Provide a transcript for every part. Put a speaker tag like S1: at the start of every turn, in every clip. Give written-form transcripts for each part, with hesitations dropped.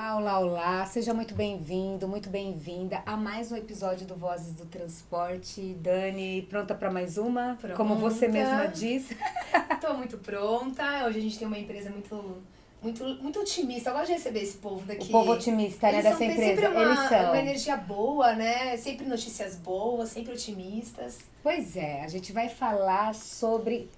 S1: Olá, olá, olá. Seja muito bem-vindo, muito bem-vinda a mais um episódio do Vozes do Transporte. Dani, pronta para mais uma?
S2: Pronta.
S1: Como você mesma disse.
S2: Tô muito pronta. Hoje a gente tem uma empresa muito otimista. Eu gosto de receber esse povo daqui.
S1: O povo otimista, né, dessa empresa.
S2: Sempre
S1: Eles são.
S2: uma energia boa, né? Sempre notícias boas, sempre otimistas.
S1: Pois é, a gente vai falar sobre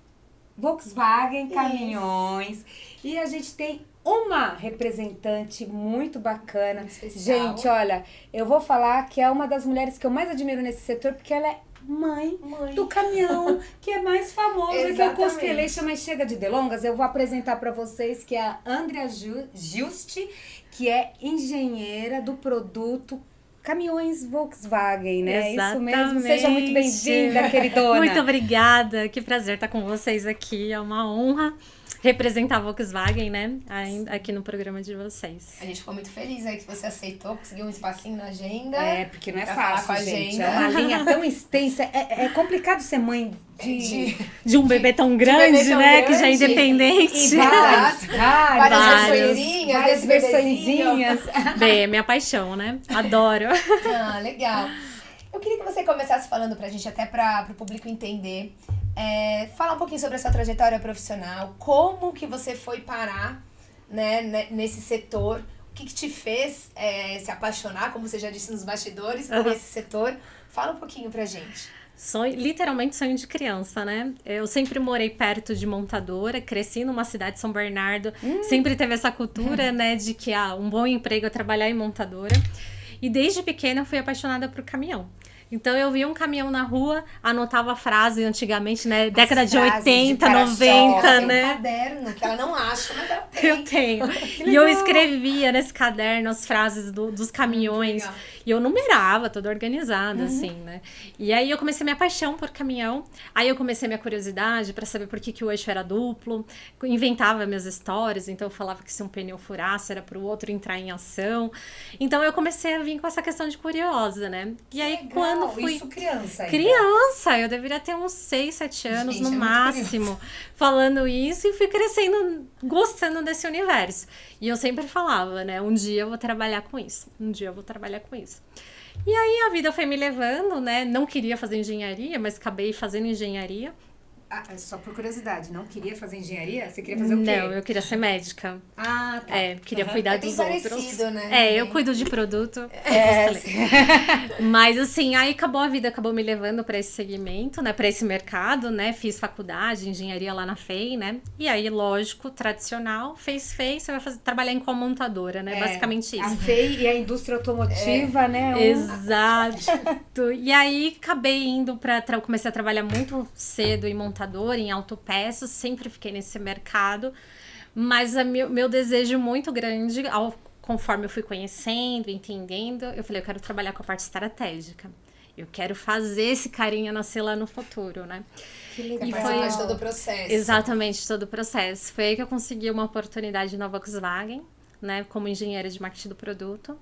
S1: Volkswagen Caminhões. E a gente tem uma representante muito bacana.
S2: Muito especial.
S1: Gente, olha, eu vou falar que é uma das mulheres que eu mais admiro nesse setor, porque ela é mãe do caminhão, que é mais famoso, que é o Constellation, mas chega de delongas, eu vou apresentar para vocês que é a Andrea Giusti, que é engenheira do produto Caminhões Volkswagen, né?
S3: Exatamente.
S1: Isso mesmo. Seja muito bem-vinda, queridona.
S3: Muito obrigada. Que prazer estar com vocês aqui. É uma honra representar a Volkswagen, né? Aqui no programa de vocês.
S2: A gente ficou muito feliz aí que você aceitou, conseguiu um espacinho na agenda.
S1: É, porque não é
S2: pra falar
S1: fácil,
S2: com a
S1: gente.
S2: agenda.
S1: É uma linha tão extensa. É complicado ser mãe
S3: de um bebê tão grande,
S2: bebê tão
S3: né?
S2: grande.
S3: Que já é independente.
S1: E várias versõezinhas.
S3: Bem, é minha paixão, né? Adoro.
S2: Ah, legal. Eu queria que você começasse falando pra gente, até para o público entender, falar um pouquinho sobre a sua trajetória profissional, como que você foi parar, né, nesse setor, o que te fez se apaixonar, como você já disse nos bastidores, por esse setor. Fala um pouquinho pra gente.
S3: Literalmente sonho de criança, né? Eu sempre morei perto de montadora, cresci numa cidade de São Bernardo, sempre teve essa cultura, né, de que um bom emprego é trabalhar em montadora. E desde pequena eu fui apaixonada por caminhão. Então eu via um caminhão na rua, anotava a frase antigamente, né? Década de 80, 90, né?
S2: Tem um caderno que ela não acha, mas ela tem.
S3: Eu tenho. E eu escrevia nesse caderno as frases dos caminhões. E eu numerava, toda organizada, assim, né? E aí eu comecei minha paixão por caminhão. Aí eu comecei minha curiosidade pra saber por que o eixo era duplo. Inventava minhas histórias. Então eu falava que se um pneu furasse era pro outro entrar em ação. Então eu comecei a vir com essa questão de curiosa, né? E aí quando fui...
S1: Isso criança ainda.
S3: Criança! Eu deveria ter uns 6, 7 anos, no máximo, falando isso. E fui crescendo, gostando desse universo. E eu sempre falava, né? Um dia eu vou trabalhar com isso. Um dia eu vou trabalhar com isso. E aí a vida foi me levando, né? Não queria fazer engenharia, mas acabei fazendo engenharia.
S1: Só por curiosidade, não queria fazer engenharia? Você queria fazer o quê?
S3: Não, eu queria ser médica.
S1: Tá.
S3: Queria cuidar dos outros.
S2: Parecido, né?
S3: Eu cuido de produto. Mas assim, aí a vida acabou me levando para esse segmento, né? Para esse mercado, né? Fiz faculdade, engenharia lá na FEI, né? E aí, lógico, tradicional, fez, você vai trabalhar em qual montadora, né? Basicamente isso.
S1: A FEI e a indústria automotiva, né?
S3: Exato. E aí, acabei indo comecei a trabalhar muito cedo em montadora, em autopeças, sempre fiquei nesse mercado, mas meu desejo muito grande, conforme eu fui conhecendo, entendendo, eu falei, eu quero trabalhar com a parte estratégica. Eu quero fazer esse carinha nascer lá no futuro, né?
S2: Que legal. E foi de todo o processo.
S3: Exatamente, todo o processo. Foi aí que eu consegui uma oportunidade na Volkswagen, né? Como engenheira de marketing do produto.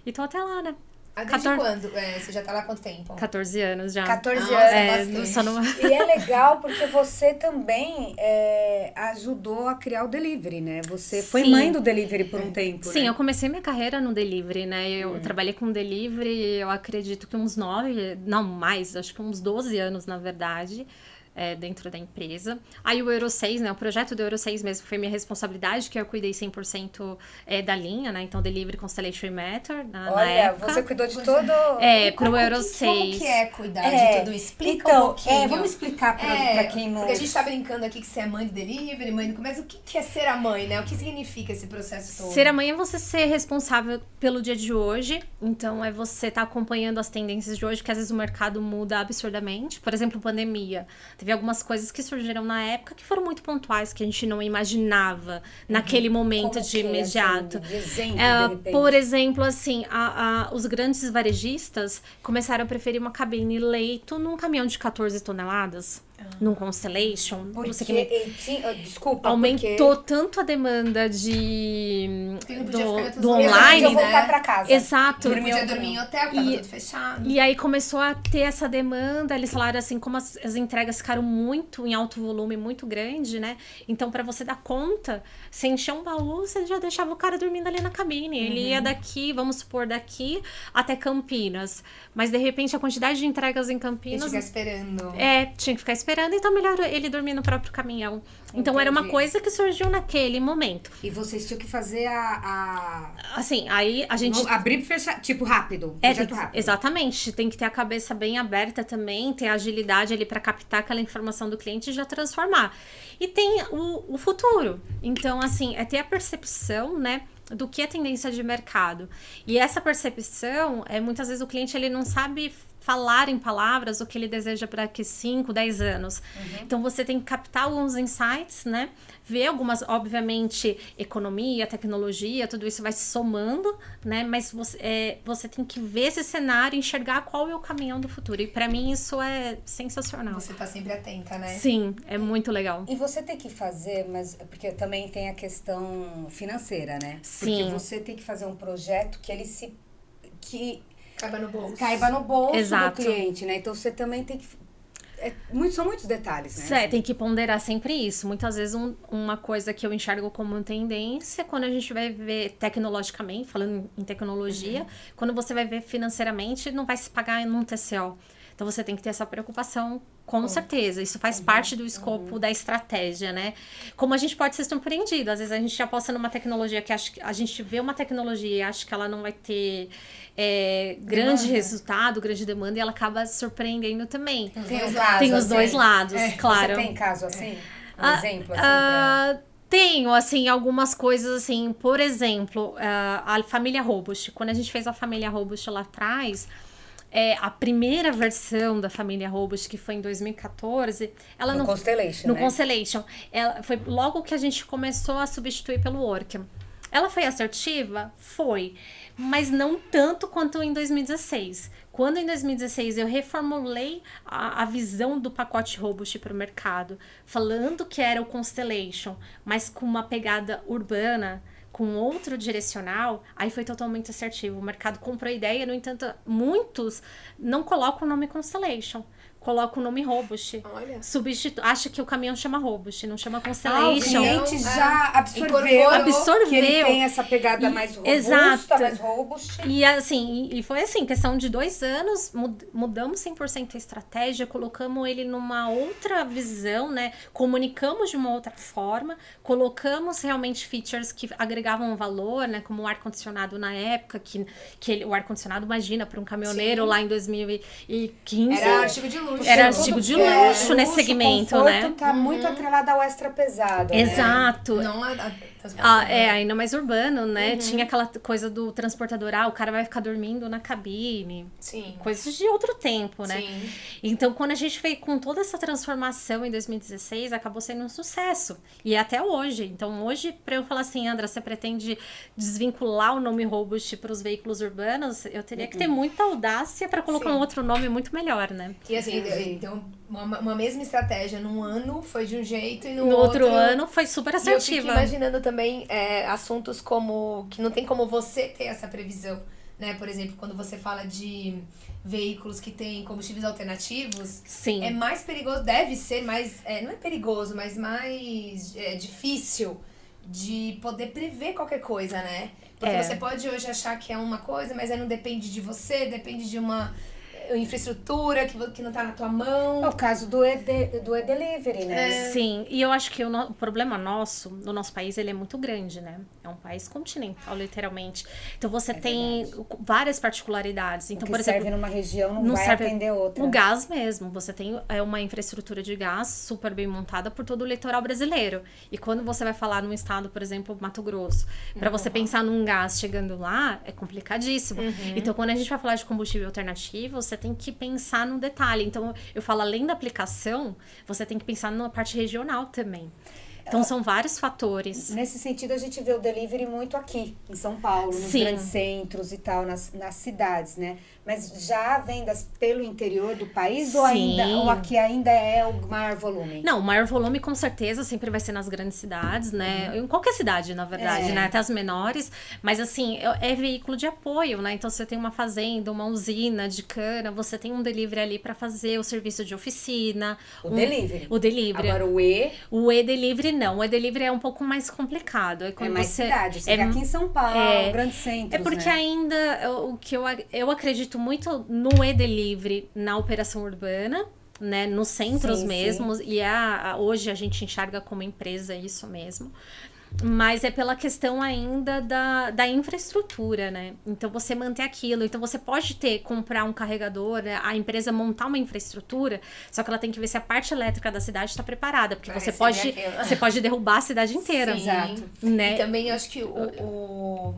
S3: E tô até lá, né?
S2: Desde quando? Você já tá lá há quanto tempo?
S3: 14 anos já.
S1: 14 anos.
S3: Só numa...
S1: E é legal porque você também ajudou a criar o delivery, né? Você foi mãe do delivery por um tempo,
S3: Sim,
S1: né?
S3: eu comecei minha carreira no delivery, né? Eu trabalhei com delivery, eu acredito que uns 9, não mais, acho que uns 12 anos, na verdade. Dentro da empresa. Aí o Euro 6, né? O projeto do Euro 6 mesmo foi minha responsabilidade, que eu cuidei 100% da linha, né? Então, Delivery, Constellation e Matter, na época.
S1: Você cuidou de todo...
S3: Pro Euro 6.
S2: Como que é cuidar de tudo? Explica um pouquinho.
S1: Vamos explicar pra quem não...
S2: Porque a gente tá brincando aqui que você é mãe do Delivery, mãe do... Mas o que é ser a mãe, né? O que significa esse processo todo?
S3: Ser a mãe é você ser responsável pelo dia de hoje. Então, é você estar acompanhando as tendências de hoje, que às vezes o mercado muda absurdamente. Por exemplo, pandemia. Teve algumas coisas que surgiram na época que foram muito pontuais, que a gente não imaginava naquele momento de imediato.
S1: Assim, de exemplo, de repente?
S3: Por exemplo, assim, os grandes varejistas começaram a preferir uma cabine leito num caminhão de 14 toneladas. num Constellation.
S1: Desculpa,
S3: aumentou tanto a demanda do
S2: online,
S3: né?
S1: Voltar pra casa.
S3: Exato.
S2: Não podia dormir em hotel, tava tudo fechado.
S3: E aí começou a ter essa demanda, eles falaram assim, como as entregas ficaram muito em alto volume, muito grande, né? Então, pra você dar conta, você encher um baú, você já deixava o cara dormindo ali na cabine. Ele ia daqui, vamos supor, daqui até Campinas. Mas, de repente, a quantidade de entregas em Campinas...
S2: Tinha que ficar esperando.
S3: Tinha que ficar esperando, então melhor ele dormir no próprio caminhão. Então, era uma coisa que surgiu naquele momento.
S1: E vocês tinham que fazer
S3: Assim, aí a gente...
S1: abrir e fechar, tipo, rápido. Rápido.
S3: Exatamente. Tem que ter a cabeça bem aberta também, ter agilidade ali para captar aquela informação do cliente e já transformar. E tem o futuro. Então, assim, é ter a percepção, né, do que é tendência de mercado. E essa percepção, muitas vezes o cliente ele não sabe falar em palavras o que ele deseja para daqui 5, 10 anos. Então, você tem que captar alguns insights, né? Ver algumas, obviamente, economia, tecnologia, tudo isso vai se somando, né? Mas você tem que ver esse cenário e enxergar qual é o caminhão do futuro. E para mim isso é sensacional.
S2: Você tá sempre atenta, né?
S3: Sim, é muito legal.
S1: E você tem que fazer, mas porque também tem a questão financeira, né?
S3: Sim.
S1: Porque você tem que fazer um projeto que ele
S2: Caiba no bolso.
S1: Caiba no bolso
S3: Exato.
S1: do cliente, né? Então você também tem que... são muitos detalhes, né?
S3: Tem que ponderar sempre isso. Muitas vezes uma coisa que eu enxergo como tendência, quando a gente vai ver tecnologicamente, falando em tecnologia, quando você vai ver financeiramente, não vai se pagar num TCO. Então você tem que ter essa preocupação, com certeza. Isso faz parte do escopo da estratégia, né? Como a gente pode ser surpreendido. Às vezes a gente aposta numa tecnologia que a gente vê uma tecnologia e acha que ela não vai ter grande resultado, grande demanda, e ela acaba surpreendendo também. Tem os dois lados, claro.
S1: Você tem caso assim? Exemplo assim?
S3: Tenho, assim, algumas coisas, assim, por exemplo, a família Robust. Quando a gente fez a família Robust lá atrás, a primeira versão da família Robust, que foi em 2014, ela
S1: no Constellation,
S3: no
S1: né?
S3: Constellation. Ela foi logo que a gente começou a substituir pelo Orca. Ela foi assertiva? Foi. Mas não tanto quanto em 2016. Quando em 2016 eu reformulei a visão do pacote Robust para o mercado, falando que era o Constellation, mas com uma pegada urbana, com outro direcional, aí foi totalmente assertivo. O mercado comprou a ideia, no entanto, muitos não colocam o nome Constellation. Coloca o nome Robust.
S2: Olha.
S3: Acha que o caminhão chama Robust, não chama Constellation.
S1: O cliente já absorveu que ele tem essa pegada mais robusta, mais robust.
S3: E assim, e foi assim, questão de 2 anos, mudamos 100% a estratégia, colocamos ele numa outra visão, né? Comunicamos de uma outra forma, colocamos realmente features que agregavam valor, né? Como o ar-condicionado na época, que o ar-condicionado, imagina, para um caminhoneiro lá em 2015.
S2: Era artigo de luxo.
S3: Era artigo de luxo nesse segmento, né?
S1: Tá muito atrelado ao extra pesado.
S3: Exato.
S2: Né? Não
S3: ainda mais urbano, né? Tinha aquela coisa do transportador, o cara vai ficar dormindo na cabine.
S2: Sim.
S3: Coisas de outro tempo, né?
S2: Sim.
S3: Então, quando a gente fez com toda essa transformação em 2016, acabou sendo um sucesso. E até hoje. Então, hoje, pra eu falar assim, Andra, você pretende desvincular o nome Robust para os veículos urbanos, eu teria que ter muita audácia para colocar um outro nome muito melhor, né?
S2: E assim, então, uma mesma estratégia num ano foi de um jeito e no
S3: outro ano foi super assertiva.
S2: E eu fico imaginando também assuntos como que não tem como você ter essa previsão, né? Por exemplo, quando você fala de veículos que têm combustíveis alternativos,
S3: sim,
S2: é mais perigoso, deve ser mais, não é perigoso, mas mais difícil de poder prever qualquer coisa, né? Porque você pode hoje achar que é uma coisa, mas aí não depende de você, depende de uma infraestrutura que não tá na tua mão.
S1: É o caso do e-delivery, né?
S3: Sim, e eu acho que o problema no nosso país, ele é muito grande, né? É um país continental, literalmente. Então você tem várias particularidades. Então, por exemplo,
S1: serve numa região não vai atender outra.
S3: O gás mesmo. Você tem uma infraestrutura de gás super bem montada por todo o litoral brasileiro. E quando você vai falar num estado, por exemplo, Mato Grosso, para você pensar num gás chegando lá, é complicadíssimo. Então, quando a gente vai falar de combustível alternativo, você tem que pensar no detalhe. Então, eu falo, além da aplicação, você tem que pensar na parte regional também. Então, são vários fatores.
S1: Nesse sentido, a gente vê o delivery muito aqui, em São Paulo, nos grandes centros e tal, nas cidades, né? Mas já vendas pelo interior do país ou aqui ainda é o maior volume?
S3: Não, o maior volume com certeza sempre vai ser nas grandes cidades, né? Em qualquer cidade, na verdade, né? Até as menores. Mas assim, é veículo de apoio, né? Então, você tem uma fazenda, uma usina de cana, você tem um delivery ali para fazer o serviço de oficina.
S1: O delivery.
S3: O delivery.
S1: Agora
S3: o e-delivery não. O e-delivery é um pouco mais complicado. É
S1: mais cidade. Você aqui em São Paulo, grandes centros,
S3: É porque
S1: né?
S3: ainda o que eu acredito muito no e-delivery, na operação urbana, né, nos centros mesmos, e hoje a gente enxerga como empresa isso mesmo. Mas é pela questão ainda da infraestrutura, né? Então, você manter aquilo. Então, você pode comprar um carregador, né? A empresa montar uma infraestrutura, só que ela tem que ver se a parte elétrica da cidade está preparada. Porque você pode derrubar a cidade inteira.
S2: Sim.
S3: Exato. Né?
S2: E também eu acho que o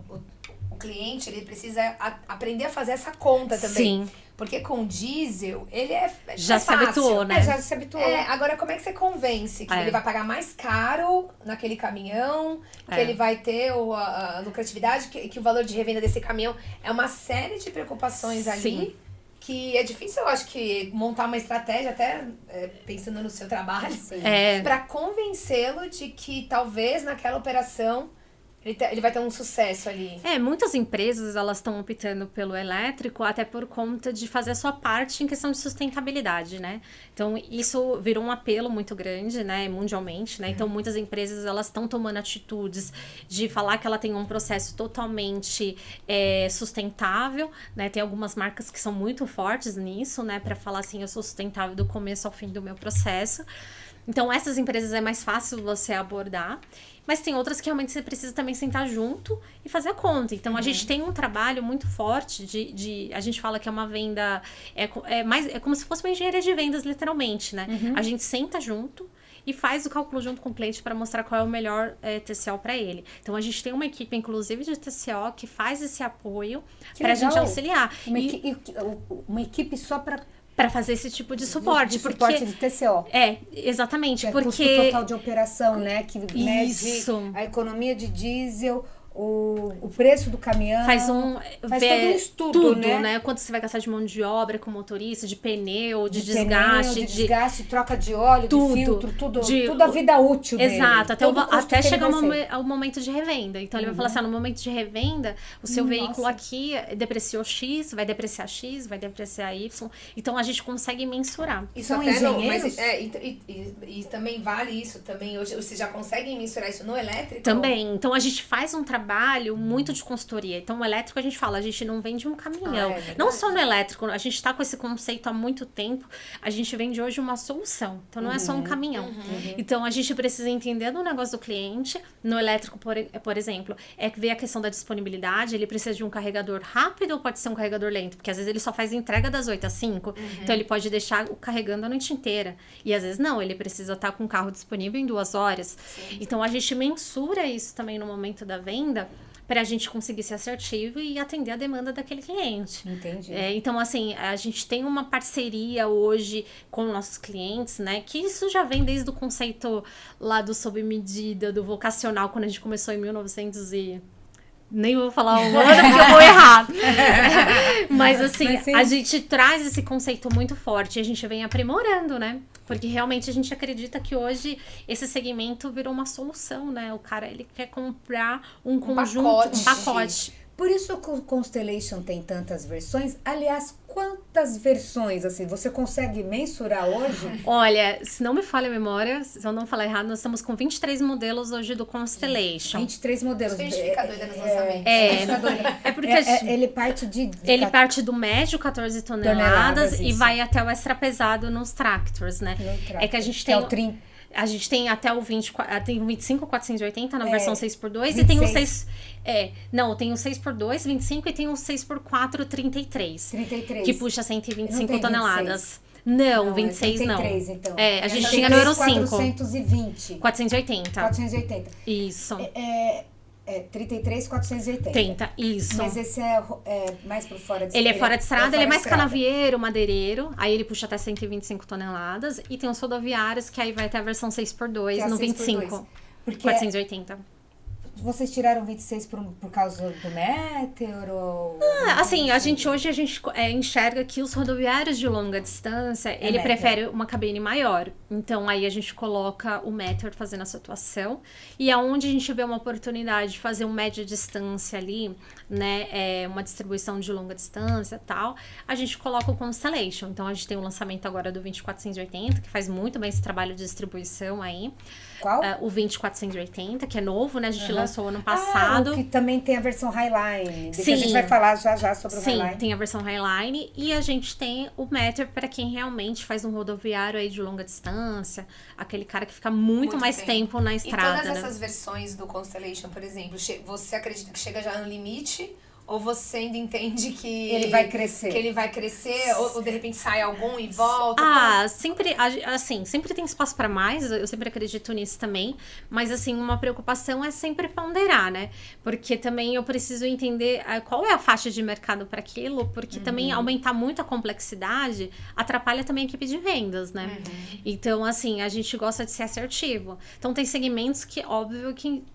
S2: cliente, ele precisa aprender a fazer essa conta também. Sim. Porque com diesel, ele
S3: já se habituou, né?
S1: Já se habituou.
S2: Agora, como é que você convence que ele vai pagar mais caro naquele caminhão, que ele vai ter a lucratividade, que o valor de revenda desse caminhão é uma série de preocupações ali, que é difícil, eu acho, que montar uma estratégia, até pensando no seu trabalho, para convencê-lo de que talvez naquela operação ele vai ter um sucesso ali.
S3: Muitas empresas, elas estão optando pelo elétrico até por conta de fazer a sua parte em questão de sustentabilidade, né? Então, isso virou um apelo muito grande, né, mundialmente, né? Então, muitas empresas, elas estão tomando atitudes de falar que ela tem um processo totalmente sustentável, né? Tem algumas marcas que são muito fortes nisso, né? Para falar assim, eu sou sustentável do começo ao fim do meu processo. Então, essas empresas é mais fácil você abordar. Mas tem outras que realmente você precisa também sentar junto e fazer a conta. Então, a gente tem um trabalho muito forte a gente fala que é uma venda... É como se fosse uma engenharia de vendas, literalmente, né? A gente senta junto e faz o cálculo junto com o cliente para mostrar qual é o melhor TCO para ele. Então, a gente tem uma equipe, inclusive, de TCO que faz esse apoio para a gente auxiliar.
S1: Uma equipe só
S3: para fazer esse tipo de suporte.
S1: Suporte de TCO.
S3: Exatamente.
S1: Porque custo total de operação, né? Que
S3: mede
S1: a economia de diesel, o preço do caminhão.
S3: Faz todo um estudo, tudo, né? Quanto você vai gastar de mão de obra com motorista, de pneu, de desgaste.
S1: Troca de óleo, de filtro, tudo a vida útil dele.
S3: Exato, até chegar ao momento de revenda. Então, ele vai falar assim, no momento de revenda, o seu veículo aqui depreciou X, vai depreciar X, vai depreciar Y. Então, a gente consegue mensurar.
S2: Isso são engenheiros? E também vale isso também. Hoje, vocês já conseguem mensurar isso no elétrico?
S3: Também. Então, a gente faz um trabalho muito de consultoria. Então, o elétrico, a gente fala, a gente não vende um caminhão. Não só no elétrico, a gente tá com esse conceito há muito tempo, a gente vende hoje uma solução. Então, não é só um caminhão. Então, a gente precisa entender do negócio do cliente. No elétrico, por exemplo, ver a questão da disponibilidade, ele precisa de um carregador rápido ou pode ser um carregador lento? Porque, às vezes, ele só faz entrega das 8 às 5, então ele pode deixar carregando a noite inteira. E, às vezes, não, ele precisa estar com o carro disponível em 2 horas. Sim. Então, a gente mensura isso também no momento da venda, para a gente conseguir ser assertivo e atender a demanda daquele cliente.
S1: Entendi.
S3: Então, assim, a gente tem uma parceria hoje com nossos clientes, né? Que isso já vem desde o conceito lá do sob medida, do vocacional, quando a gente começou em 1900 e... Nem vou falar o ano porque eu vou errar. Mas assim, a gente traz esse conceito muito forte e a gente vem aprimorando, né? Porque realmente a gente acredita que hoje esse segmento virou uma solução, né? O cara, ele quer comprar um conjunto, um pacote.
S1: Por isso o Constellation tem tantas versões. Aliás, quantas versões, assim, você consegue mensurar hoje?
S3: Olha, se não me falha a memória, se eu não falar errado, nós estamos com 23 modelos hoje do Constellation.
S1: 23 modelos.
S2: A gente fica doida nos lançamentos.
S3: Porque
S1: ele parte de...
S3: Ele parte do médio, 14 toneladas e vai até o extra pesado nos tractors, né? É que a gente tem... A gente tem até o 25 480 na versão 6x2 26. E tem o 6... tem o 6x2, 25 e tem o 6x4, 33. Que puxa 125 toneladas. 26. Não, 26 não.
S1: 33, então.
S3: A gente tinha no Euro 5.
S1: 420.
S3: 480. Isso.
S1: 33, 480.
S3: Isso.
S1: Mas esse é mais por fora de estrada.
S3: Ele é fora de estrada, ele é mais canavieiro, madeireiro. Aí ele puxa até 125 toneladas. E tem os rodoviários, que aí vai até a versão 6x2 no 25.
S1: Porque
S3: 480.
S1: Vocês tiraram 26 por causa do Meteor? Ou...
S3: Assim, hoje a gente enxerga que os rodoviários de longa distância, ele prefere uma cabine maior. Então, aí a gente coloca o Meteor fazendo essa atuação. E aonde a gente vê uma oportunidade de fazer um média distância ali, né, uma distribuição de longa distância e tal, a gente coloca o Constellation. Então, a gente tem o lançamento agora do 20480, que faz muito bem esse trabalho de distribuição aí.
S1: Qual?
S3: O 20480, que é novo, né? A gente lançou ano passado.
S1: Que também tem a versão Highline.
S3: Sim.
S1: A gente vai falar já sobre o Highline.
S3: Sim, tem a versão Highline. E a gente tem o Meteor para quem realmente faz um rodoviário aí de longa distância. Aquele cara que fica muito mais tempo na estrada.
S2: E todas essas versões do Constellation, por exemplo, você acredita que chega já no limite? Ou você ainda entende que
S1: ele vai crescer?
S2: Que ele vai crescer, ou de repente sai algum e volta?
S3: Sempre tem espaço para mais, eu sempre acredito nisso também, mas assim, uma preocupação é sempre ponderar, né? Porque também eu preciso entender qual é a faixa de mercado para aquilo, porque também aumentar muito a complexidade atrapalha também a equipe de vendas, né? Então, assim, a gente gosta de ser assertivo. Então, tem segmentos que, óbvio, que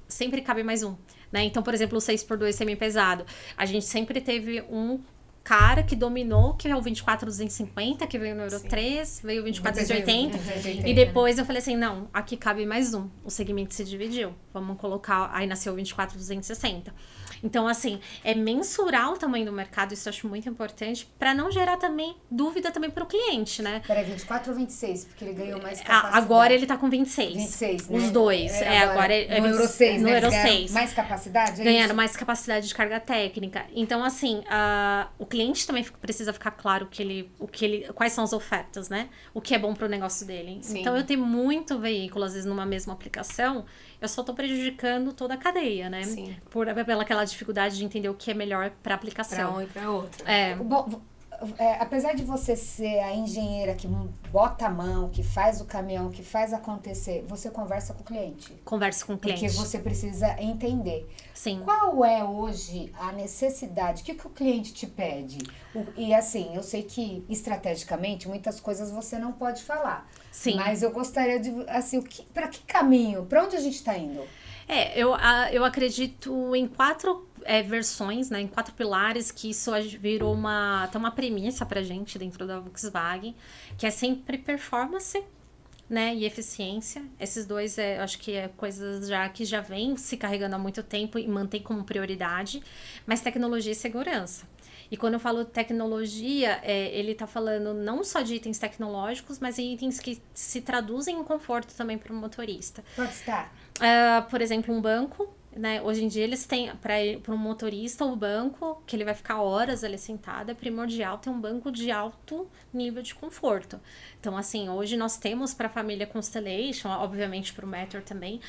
S3: sempre cabe mais um. Né? Então, por exemplo, o 6x2 semi-pesado. A gente sempre teve um cara que dominou, que é o 24250, que veio no Euro 3, veio o 24280. E depois eu falei assim, não, aqui cabe mais um. O segmento se dividiu. Vamos colocar... Aí nasceu o 24260. Então, assim, é mensurar o tamanho do mercado, isso eu acho muito importante, para não gerar também dúvida também para o cliente, né?
S1: Peraí, 24 ou 26? Porque ele ganhou mais capacidade.
S3: Agora ele tá com 26.
S1: 26, né?
S3: Os dois.
S1: Agora
S3: é
S1: no Euro 6,
S3: no
S1: né?
S3: Euro 6.
S1: Mais capacidade?
S3: Ganharam mais capacidade de carga técnica. Então, assim, o cliente também precisa ficar claro quais são as ofertas, né? O que é bom pro negócio dele.
S2: Sim.
S3: Então, eu tenho muito veículo, às vezes, numa mesma aplicação, eu só tô prejudicando toda a cadeia, né?
S2: Sim.
S3: Pela aquela dificuldade de entender o que é melhor pra aplicação.
S2: Pra um e pra outro.
S1: Bom, apesar de você ser a engenheira que bota a mão, que faz o caminhão, que faz acontecer, você conversa com o cliente.
S3: Conversa com o cliente.
S1: Porque você precisa entender.
S3: Sim.
S1: Qual é hoje a necessidade? O que o cliente te pede? E assim, eu sei que estrategicamente muitas coisas você não pode falar.
S3: Sim.
S1: Mas eu gostaria de, assim, para que caminho? Para onde a gente está indo?
S3: Eu acredito em 4 versões, né, em 4 pilares, que isso virou até uma premissa pra gente dentro da Volkswagen, que é sempre performance, né, e eficiência. Esses dois, acho que coisas que já vem se carregando há muito tempo e mantém como prioridade, mas tecnologia e segurança. E quando eu falo tecnologia, ele tá falando não só de itens tecnológicos, mas itens que se traduzem em conforto também para o motorista.
S1: Pode estar.
S3: Por exemplo, um banco, né? Hoje em dia eles têm, para um motorista, o banco, que ele vai ficar horas ali sentado, é primordial ter um banco de alto nível de conforto. Então, assim, hoje nós temos para a família Constellation, obviamente para o Meteor também,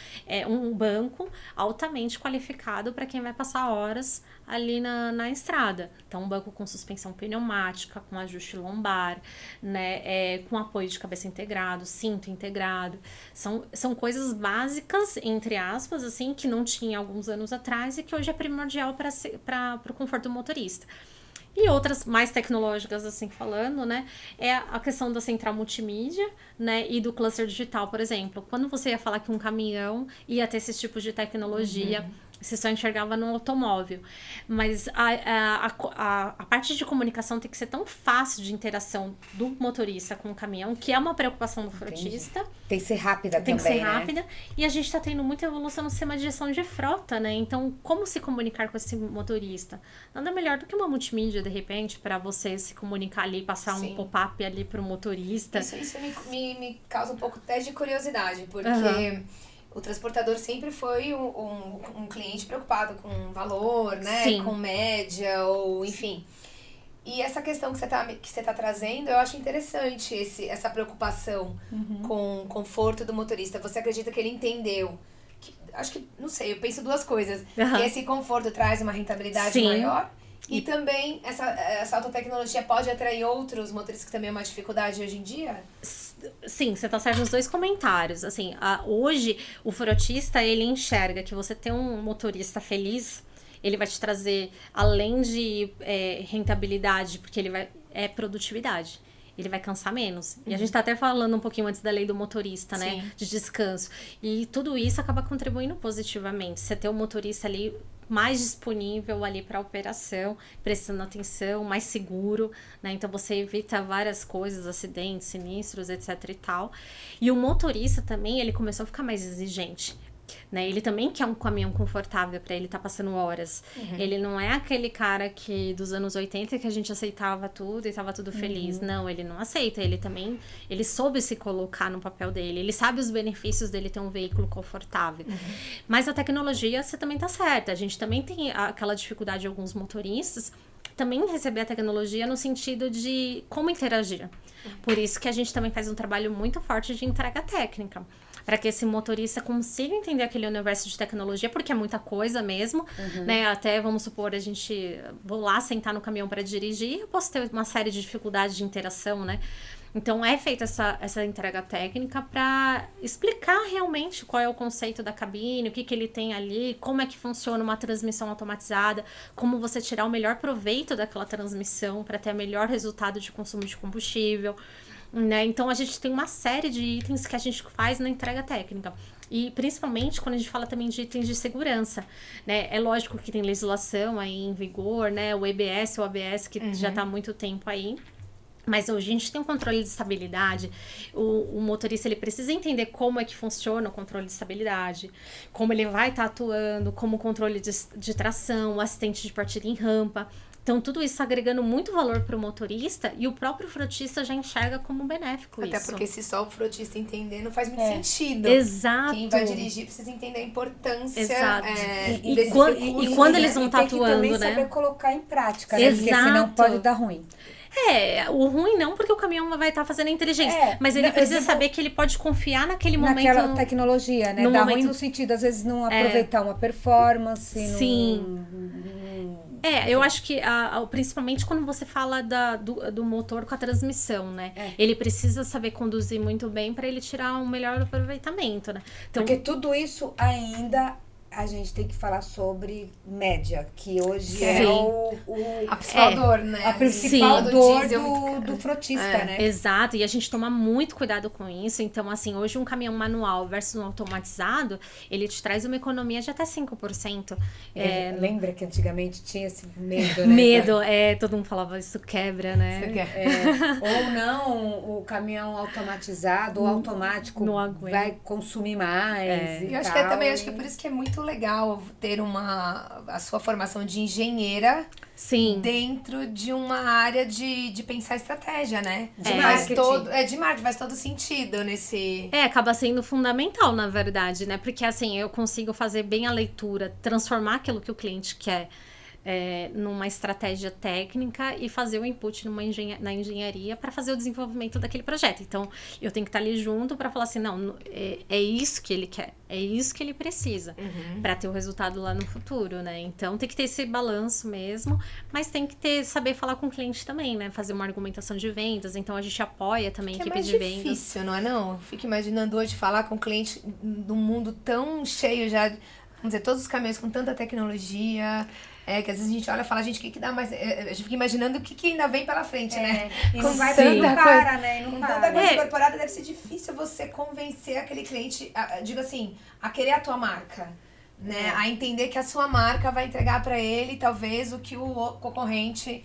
S3: um banco altamente qualificado para quem vai passar horas ali na estrada. Então, um banco com suspensão pneumática, com ajuste lombar, né, com apoio de cabeça integrado, cinto integrado. São coisas básicas, entre aspas, assim, que não tinha alguns anos atrás e que hoje é primordial para o conforto do motorista. E outras mais tecnológicas, assim, falando, né, é a questão da central multimídia, né, e do cluster digital, por exemplo. Quando você ia falar que um caminhão ia ter esses tipos de tecnologia, você só enxergava no automóvel. Mas a parte de comunicação tem que ser tão fácil de interação do motorista com o caminhão, que é uma preocupação do frotista.
S1: Tem que ser rápida
S3: também,
S1: né?
S3: Tem que ser rápida. E a gente está tendo muita evolução no sistema de gestão de frota, né? Então, como se comunicar com esse motorista? Nada melhor do que uma multimídia, de repente, para você se comunicar ali, passar um pop-up ali para o motorista.
S2: Isso me causa um pouco até de curiosidade, porque... O transportador sempre foi um cliente preocupado com valor, né?
S3: Sim.
S2: Com média, ou enfim. E essa questão que você tá trazendo, eu acho interessante essa preocupação com o conforto do motorista. Você acredita que ele entendeu? Acho que, não sei, eu penso 2 coisas. Que esse conforto traz uma rentabilidade maior. E também essa autotecnologia pode atrair outros motoristas que também é uma dificuldade hoje em dia?
S3: Sim, você tá certo nos 2 comentários. Assim, hoje o frotista, ele enxerga que você ter um motorista feliz, ele vai te trazer, além de rentabilidade, porque ele produtividade. ele vai cansar menos. E a gente tá até falando um pouquinho antes da lei do motorista, né?
S2: Sim.
S3: De descanso. E tudo isso acaba contribuindo positivamente. Você ter o motorista ali mais disponível ali para a operação, prestando atenção, mais seguro, né? Então você evita várias coisas, acidentes, sinistros, etc e tal. E o motorista também, ele começou a ficar mais exigente. Né? Ele também quer um caminhão confortável para ele estar passando horas. Ele não é aquele cara que dos anos 80 que a gente aceitava tudo e estava tudo feliz. Não, ele não aceita. Ele soube se colocar no papel dele. Ele sabe os benefícios dele ter um veículo confortável. Mas a tecnologia, você também tá certa. A gente também tem aquela dificuldade de alguns motoristas também receber a tecnologia no sentido de como interagir. Por isso que a gente também faz um trabalho muito forte de entrega técnica. Para que esse motorista consiga entender aquele universo de tecnologia, porque é muita coisa mesmo, né? Até, vamos supor, vou lá sentar no caminhão para dirigir, eu posso ter uma série de dificuldades de interação, né? Então, é feita essa entrega técnica para explicar realmente qual é o conceito da cabine, o que ele tem ali, como é que funciona uma transmissão automatizada, como você tirar o melhor proveito daquela transmissão para ter o melhor resultado de consumo de combustível. Né? Então, a gente tem uma série de itens que a gente faz na entrega técnica. E, principalmente, quando a gente fala também de itens de segurança, né? É lógico que tem legislação aí em vigor, né? O EBS, o ABS, que já está há muito tempo aí. Mas hoje a gente tem um controle de estabilidade. O motorista, ele precisa entender como é que funciona o controle de estabilidade, como ele vai estar atuando, como o controle de tração, o assistente de partida em rampa. Então, tudo isso agregando muito valor para o motorista e o próprio frotista já enxerga como benéfico isso.
S2: Até porque se só o frotista entender, não faz muito sentido.
S3: Exato.
S2: Quem vai dirigir precisa entender a importância.
S3: Exato.
S1: E
S3: quando eles vão estar atuando,
S1: também
S3: né?
S1: saber colocar em prática, né?
S3: Exato.
S1: Porque senão pode dar ruim.
S3: O ruim não, porque o caminhão vai estar fazendo a inteligência. Mas ele precisa saber que ele pode confiar naquele momento.
S1: Naquela tecnologia, né? Dá ruim no sentido, às vezes, não aproveitar uma performance.
S3: Sim. Eu acho que principalmente quando você fala do motor com a transmissão, né? Ele precisa saber conduzir muito bem para ele tirar um melhor aproveitamento, né?
S1: Então, porque tudo isso ainda a gente tem que falar sobre média, que hoje é
S2: a principal dor, né?
S1: A principal dor do frotista, né?
S3: Exato, e a gente toma muito cuidado com isso. Então, assim, hoje um caminhão manual versus um automatizado, ele te traz uma economia de até 5%.
S1: Lembra que antigamente tinha esse medo, né?
S3: Todo mundo falava, isso quebra, né?
S1: Ou não, o caminhão automatizado ou automático vai consumir mais.
S2: E eu acho que por isso que é muito legal ter a sua formação de engenheira dentro de uma área de pensar estratégia, né? De marketing, faz todo sentido nesse...
S3: acaba sendo fundamental, na verdade, né? Porque assim, eu consigo fazer bem a leitura, transformar aquilo que o cliente quer numa estratégia técnica e fazer o input na engenharia para fazer o desenvolvimento daquele projeto. Então, eu tenho que estar ali junto para falar assim, não, é isso que ele quer, é isso que ele precisa para ter o resultado lá no futuro, né? Então, tem que ter esse balanço mesmo, mas tem que saber falar com o cliente também, né? Fazer uma argumentação de vendas. Então, a gente apoia também a equipe de vendas. É
S2: difícil, não é não? Eu fico imaginando hoje falar com o cliente num mundo tão cheio já, vamos dizer, todos os caminhões com tanta tecnologia... que às vezes a gente olha e fala, gente, o que dá mais... A gente fica imaginando o que ainda vem pela frente, né?
S1: E não vai ter, não para, né?
S2: Com tanta coisa incorporada, deve ser difícil você convencer aquele cliente, digo assim, a querer a tua marca, né? A entender que a sua marca vai entregar pra ele, talvez, o que o concorrente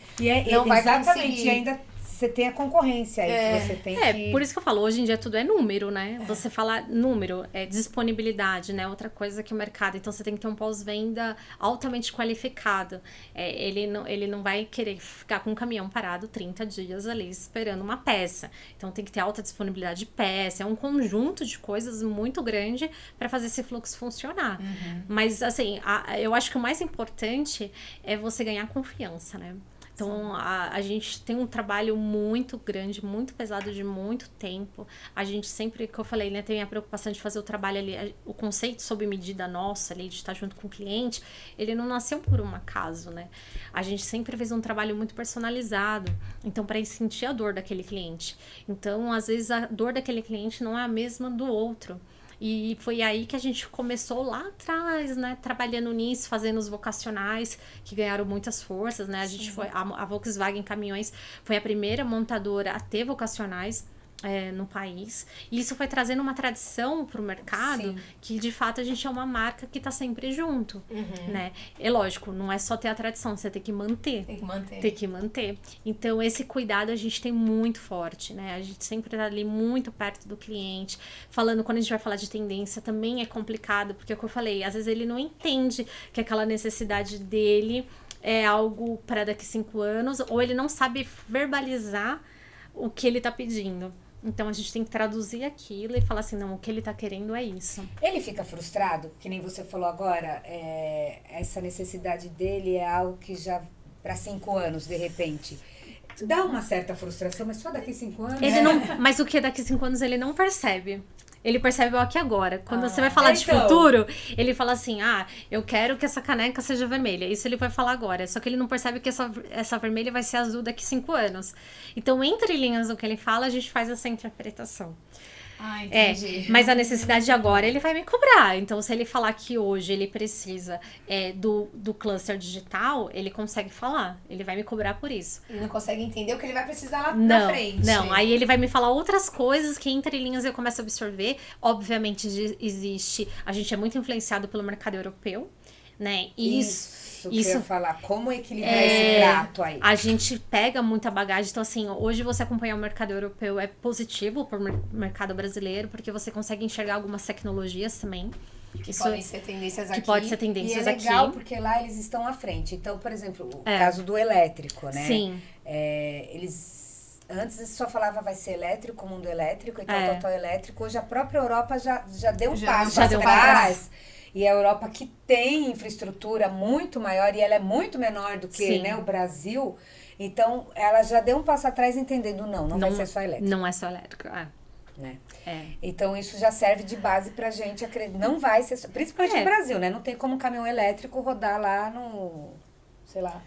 S2: não vai conseguir.
S1: E ainda... Você tem a concorrência aí, que você tem que...
S3: Por isso que eu falo, hoje em dia tudo é número, né? Você fala número, disponibilidade, né? Outra coisa que o mercado... Então, você tem que ter um pós-venda altamente qualificado. Ele não vai querer ficar com um caminhão parado 30 dias ali esperando uma peça. Então, tem que ter alta disponibilidade de peça. É um conjunto de coisas muito grande para fazer esse fluxo funcionar. Mas, assim, eu acho que o mais importante é você ganhar confiança, né? Então, a gente tem um trabalho muito grande, muito pesado de muito tempo. A gente sempre, que eu falei, né, tem a preocupação de fazer o trabalho ali, o conceito sob medida nossa ali, de estar junto com o cliente, ele não nasceu por um acaso, né? A gente sempre fez um trabalho muito personalizado, então, para sentir a dor daquele cliente. Então, às vezes, a dor daquele cliente não é a mesma do outro. E foi aí que a gente começou lá atrás, né? Trabalhando nisso, fazendo os vocacionais, que ganharam muitas forças, né? A gente foi, a Volkswagen Caminhões foi a primeira montadora a ter vocacionais no país. E isso foi trazendo uma tradição pro mercado, que de fato a gente é uma marca que tá sempre junto, né? É lógico, não é só ter a tradição, você tem que manter. Tem que manter. Então, esse cuidado a gente tem muito forte, né? A gente sempre tá ali muito perto do cliente. Falando, quando a gente vai falar de tendência, também é complicado, porque é o que eu falei, às vezes ele não entende que aquela necessidade dele é algo para daqui 5 anos, ou ele não sabe verbalizar o que ele tá pedindo. Então, a gente tem que traduzir aquilo e falar assim, não, o que ele tá querendo é isso.
S1: Ele fica frustrado? Que nem você falou agora, essa necessidade dele é algo que já, para 5 anos, de repente, dá uma certa frustração, mas só daqui 5 anos?
S3: Ele não, mas o que daqui 5 anos ele não percebe. Ele percebe o aqui agora. Quando você vai falar de futuro, ele fala assim, eu quero que essa caneca seja vermelha. Isso ele vai falar agora. Só que ele não percebe que essa vermelha vai ser azul daqui 5 anos. Então, entre linhas do que ele fala, a gente faz essa interpretação.
S2: Entendi.
S3: Mas a necessidade de agora, ele vai me cobrar. Então, se ele falar que hoje ele precisa do cluster digital, ele consegue falar. Ele vai me cobrar por isso.
S2: Ele não consegue entender o que ele vai precisar lá na frente.
S3: Não, aí ele vai me falar outras coisas que entre linhas eu começo a absorver. Obviamente, existe... A gente é muito influenciado pelo mercado europeu, né?
S1: Isso que eu ia falar, como equilibrar esse prato aí?
S3: A gente pega muita bagagem, então assim, hoje você acompanhar o mercado europeu é positivo para o mercado brasileiro, porque você consegue enxergar algumas tecnologias também.
S2: Que podem ser tendências aqui.
S3: Que pode ser tendências aqui.
S1: E é legal porque lá eles estão à frente. Então, por exemplo, o caso do elétrico, né?
S3: Sim.
S1: Eles... Antes só falava vai ser elétrico, mundo elétrico e tal elétrico. Hoje a própria Europa já deu um passo atrás. E a Europa, que tem infraestrutura muito maior, e ela é muito menor do que o Brasil, então ela já deu um passo atrás entendendo, não vai ser só elétrico.
S3: Não é só elétrico,
S1: né? Então isso já serve de base pra gente acreditar. Não vai ser só, principalmente no Brasil, né? Não tem como um caminhão elétrico rodar lá no... sei lá.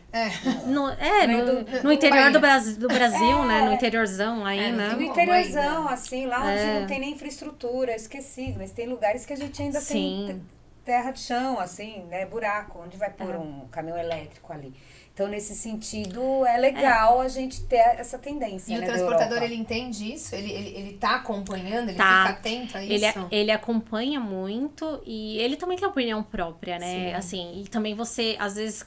S3: No interior do Brasil, né? No interiorzão aí, né?
S1: No interiorzão, assim, lá onde não tem nem infraestrutura, esqueci. Mas tem lugares que a gente ainda tem terra de chão, assim, né? Buraco, onde vai pôr um caminhão elétrico ali. Então, nesse sentido, é legal a gente ter essa tendência.
S2: E o transportador, ele entende isso? Ele tá acompanhando? Ele fica atento a isso?
S3: Ele acompanha muito e ele também tem opinião própria, né? Assim, e também você, às vezes,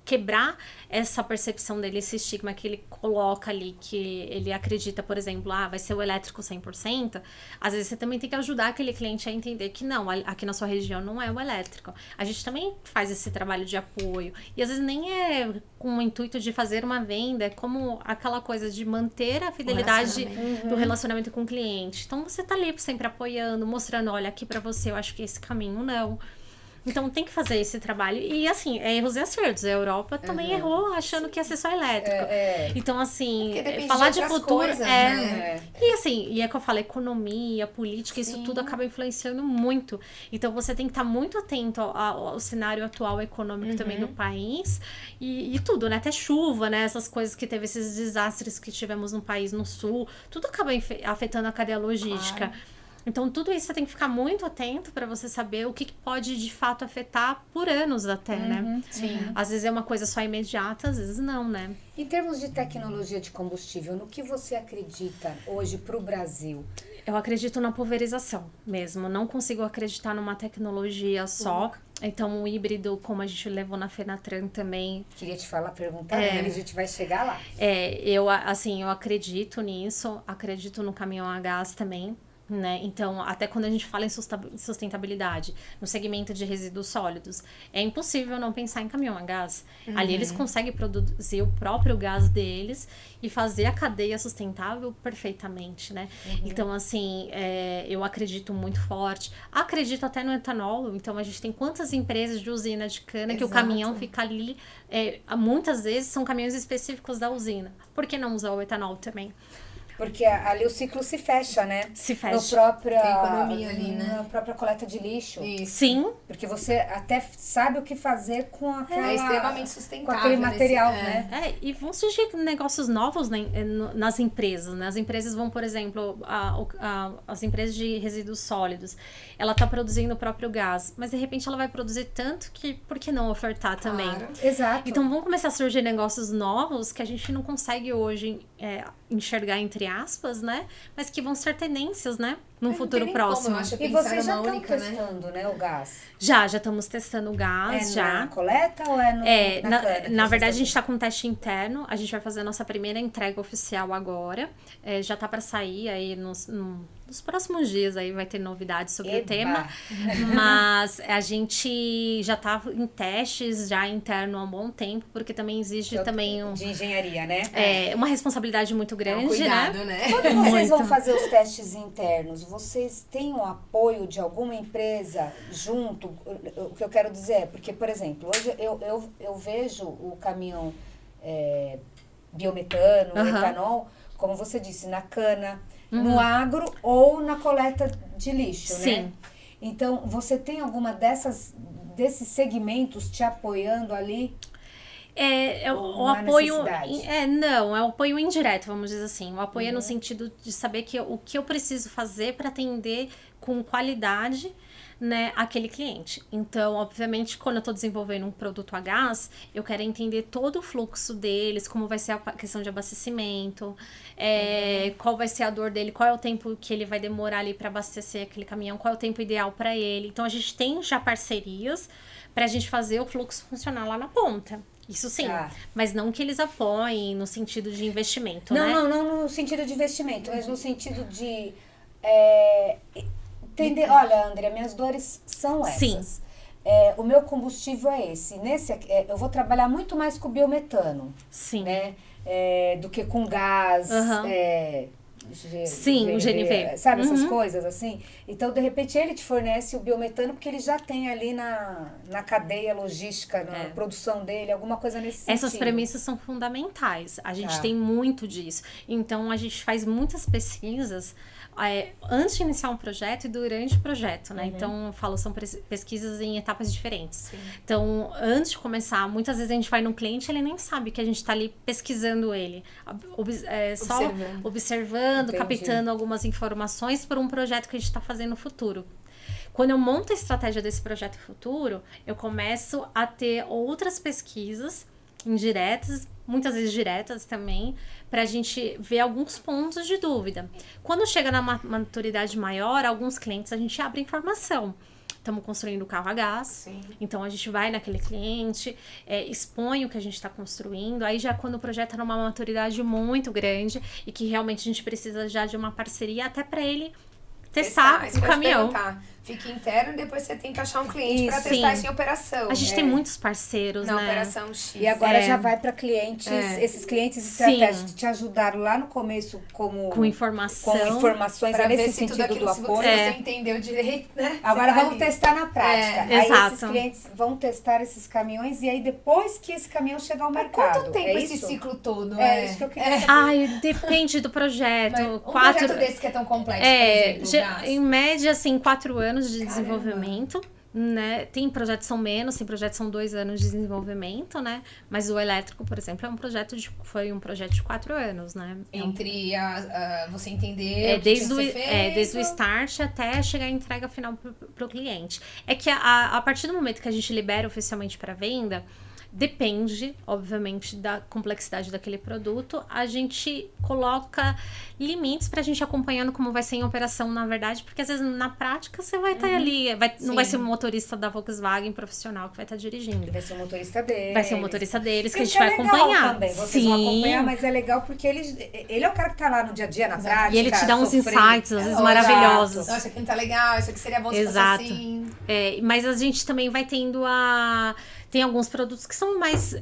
S3: quebrar essa percepção dele, esse estigma que ele coloca ali, que ele acredita, por exemplo, vai ser o elétrico 100%, às vezes você também tem que ajudar aquele cliente a entender que não, aqui na sua região não é o elétrico. A gente também faz esse trabalho de apoio, e às vezes nem é com o intuito de fazer uma venda, é como aquela coisa de manter a fidelidade do relacionamento com o cliente. Então você tá ali sempre apoiando, mostrando, olha, aqui pra você eu acho que esse caminho não. Então tem que fazer esse trabalho. E assim, erros e acertos. A Europa também errou achando que ia ser só elétrico. Então, assim, falar de futuro
S2: coisas, né?
S3: E assim, e é que eu falo, economia, política, isso tudo acaba influenciando muito. Então você tem que estar muito atento ao cenário atual econômico também do país. E tudo, né? Até chuva, né? Essas coisas que teve, esses desastres que tivemos no país, no sul. Tudo acaba afetando a cadeia logística. Claro. Então, tudo isso você tem que ficar muito atento para você saber o que pode, de fato, afetar por anos até, né?
S2: Sim.
S3: Às vezes é uma coisa só imediata, às vezes não, né?
S1: Em termos de tecnologia de combustível, no que você acredita hoje para o Brasil?
S3: Eu acredito na pulverização mesmo. Não consigo acreditar numa tecnologia só. Então, o híbrido, como a gente levou na Fenatran também...
S1: Queria te perguntar, a gente vai chegar lá.
S3: Eu acredito nisso. Acredito no caminhão a gás também. Né? Então, até quando a gente fala em sustentabilidade, no segmento de resíduos sólidos, é impossível não pensar em caminhão a gás. Ali eles conseguem produzir o próprio gás deles e fazer a cadeia sustentável perfeitamente, né? Então, assim, eu acredito muito forte. Acredito até no etanol. Então, a gente tem quantas empresas de usina de cana que o caminhão fica ali. Muitas vezes são caminhões específicos da usina. Por que não usar o etanol também?
S1: Porque ali o ciclo se fecha, né?
S3: Se fecha.
S2: Tem economia ali, né?
S1: Na própria coleta de lixo.
S2: Isso.
S3: Sim.
S1: Porque você até sabe o que fazer com aquela...
S2: É extremamente
S1: com
S2: sustentável.
S1: aquele material, né?
S3: E vão surgir negócios novos nas empresas, né? As empresas vão, por exemplo, as empresas de resíduos sólidos, ela está produzindo o próprio gás, mas de repente ela vai produzir tanto que por que não ofertar também?
S1: Exato.
S3: Então vão começar a surgir negócios novos que a gente não consegue hoje enxergar, entre aspas, né? Mas que vão ser tendências, né? Num futuro próximo.
S2: Como,
S1: e vocês já estão testando, né, o gás?
S3: Já estamos testando o gás, já.
S1: Na coleta ou na cana?
S3: Na verdade, a gente está com um teste interno. A gente vai fazer a nossa primeira entrega oficial agora. Já tá para sair aí nos próximos dias, aí vai ter novidades sobre o tema. Mas a gente já tá em testes já interno há um bom tempo, porque também exige
S1: de engenharia, né?
S3: Uma responsabilidade muito grande,
S2: cuidado, né?
S1: Quando vocês vão fazer os testes internos, vocês têm o apoio de alguma empresa junto? O que eu quero dizer é, porque, por exemplo, hoje eu vejo o caminhão biometano, etanol, como você disse, na cana, no agro ou na coleta de lixo,
S3: Sim.
S1: né? Então, você tem alguma desses segmentos te apoiando ali?
S3: O apoio. Não, é o apoio indireto, vamos dizer assim. O apoio é no sentido de saber o que eu preciso fazer para atender com qualidade, né, aquele cliente. Então, obviamente, quando eu estou desenvolvendo um produto a gás, eu quero entender todo o fluxo deles, como vai ser a questão de abastecimento, qual vai ser a dor dele, qual é o tempo que ele vai demorar ali para abastecer aquele caminhão, qual é o tempo ideal para ele. Então, a gente tem já parcerias para a gente fazer o fluxo funcionar lá na ponta. Isso sim, mas não que eles apoiem no sentido de investimento, né?
S1: Não no sentido de investimento, mas no sentido de entender, olha, Andrea, minhas dores são essas.
S3: Sim.
S1: O meu combustível é esse. Eu vou trabalhar muito mais com biometano.
S3: Sim.
S1: Né? Do que com gás.
S3: Sim, o GNV.
S1: Sabe, essas coisas assim? Então, de repente, ele te fornece o biometano porque ele já tem ali na cadeia logística, na produção dele, alguma coisa nesse sentido.
S3: Essas premissas são fundamentais. A gente tem muito disso. Então, a gente faz muitas pesquisas antes de iniciar um projeto e durante o projeto, né? Então, eu falo, são pesquisas em etapas diferentes.
S2: Sim.
S3: Então, antes de começar, muitas vezes a gente vai no cliente, ele nem sabe que a gente tá ali pesquisando ele. Só observando, captando algumas informações por um projeto que a gente tá fazendo no futuro. Quando eu monto a estratégia desse projeto futuro, eu começo a ter outras pesquisas indiretas, muitas vezes diretas também, para a gente ver alguns pontos de dúvida. Quando chega na maturidade maior, alguns clientes a gente abre informação. Estamos construindo o carro a gás, então a gente vai naquele cliente, expõe o que a gente está construindo, aí já quando o projeto está numa maturidade muito grande e que realmente a gente precisa já de uma parceria até para ele testar o caminhão.
S2: Fica interno e depois você tem que achar um cliente para testar isso em operação.
S3: A gente tem muitos parceiros,
S2: na
S3: né?
S2: operação X.
S1: E agora já vai para clientes, esses clientes estratégicos que te ajudaram lá no começo com informações
S2: pra
S1: nesse
S2: ver se tudo aquilo,
S1: do apoio.
S2: Se você entendeu direito, né?
S1: Agora vamos testar na prática. Aí
S3: exato.
S1: esses clientes vão testar esses caminhões e aí depois que esse caminhão chegar ao mercado.
S2: Quanto tempo esse ciclo todo?
S1: Isso que eu queria saber.
S3: Depende do projeto.
S2: Projeto desse que é tão complexo, por exemplo,
S3: em média, assim, 4 anos de desenvolvimento, né? Tem projetos que são menos, tem projetos que são 2 anos de desenvolvimento, né? Mas o elétrico, por exemplo, foi um projeto de 4 anos, né?
S2: Entre você entender
S3: desde o start até chegar à entrega final pro cliente. É que a partir do momento que a gente libera oficialmente para venda, depende, obviamente, da complexidade daquele produto. A gente coloca limites pra gente acompanhando como vai ser em operação, na verdade, porque às vezes na prática você vai estar ali, não vai ser um motorista da Volkswagen profissional que vai estar dirigindo.
S1: Vai ser o motorista deles.
S3: Vai ser o motorista deles que a gente
S1: é
S3: vai acompanhar.
S1: Também. Vocês vão acompanhar, mas é legal porque ele é o cara que tá lá no dia a dia, na prática.
S3: E ele te dá uns insights, às vezes, maravilhosos.
S2: Nossa, isso aqui não tá legal, isso aqui seria bom se fosse assim.
S3: Mas a gente também vai tendo Tem alguns produtos que são mais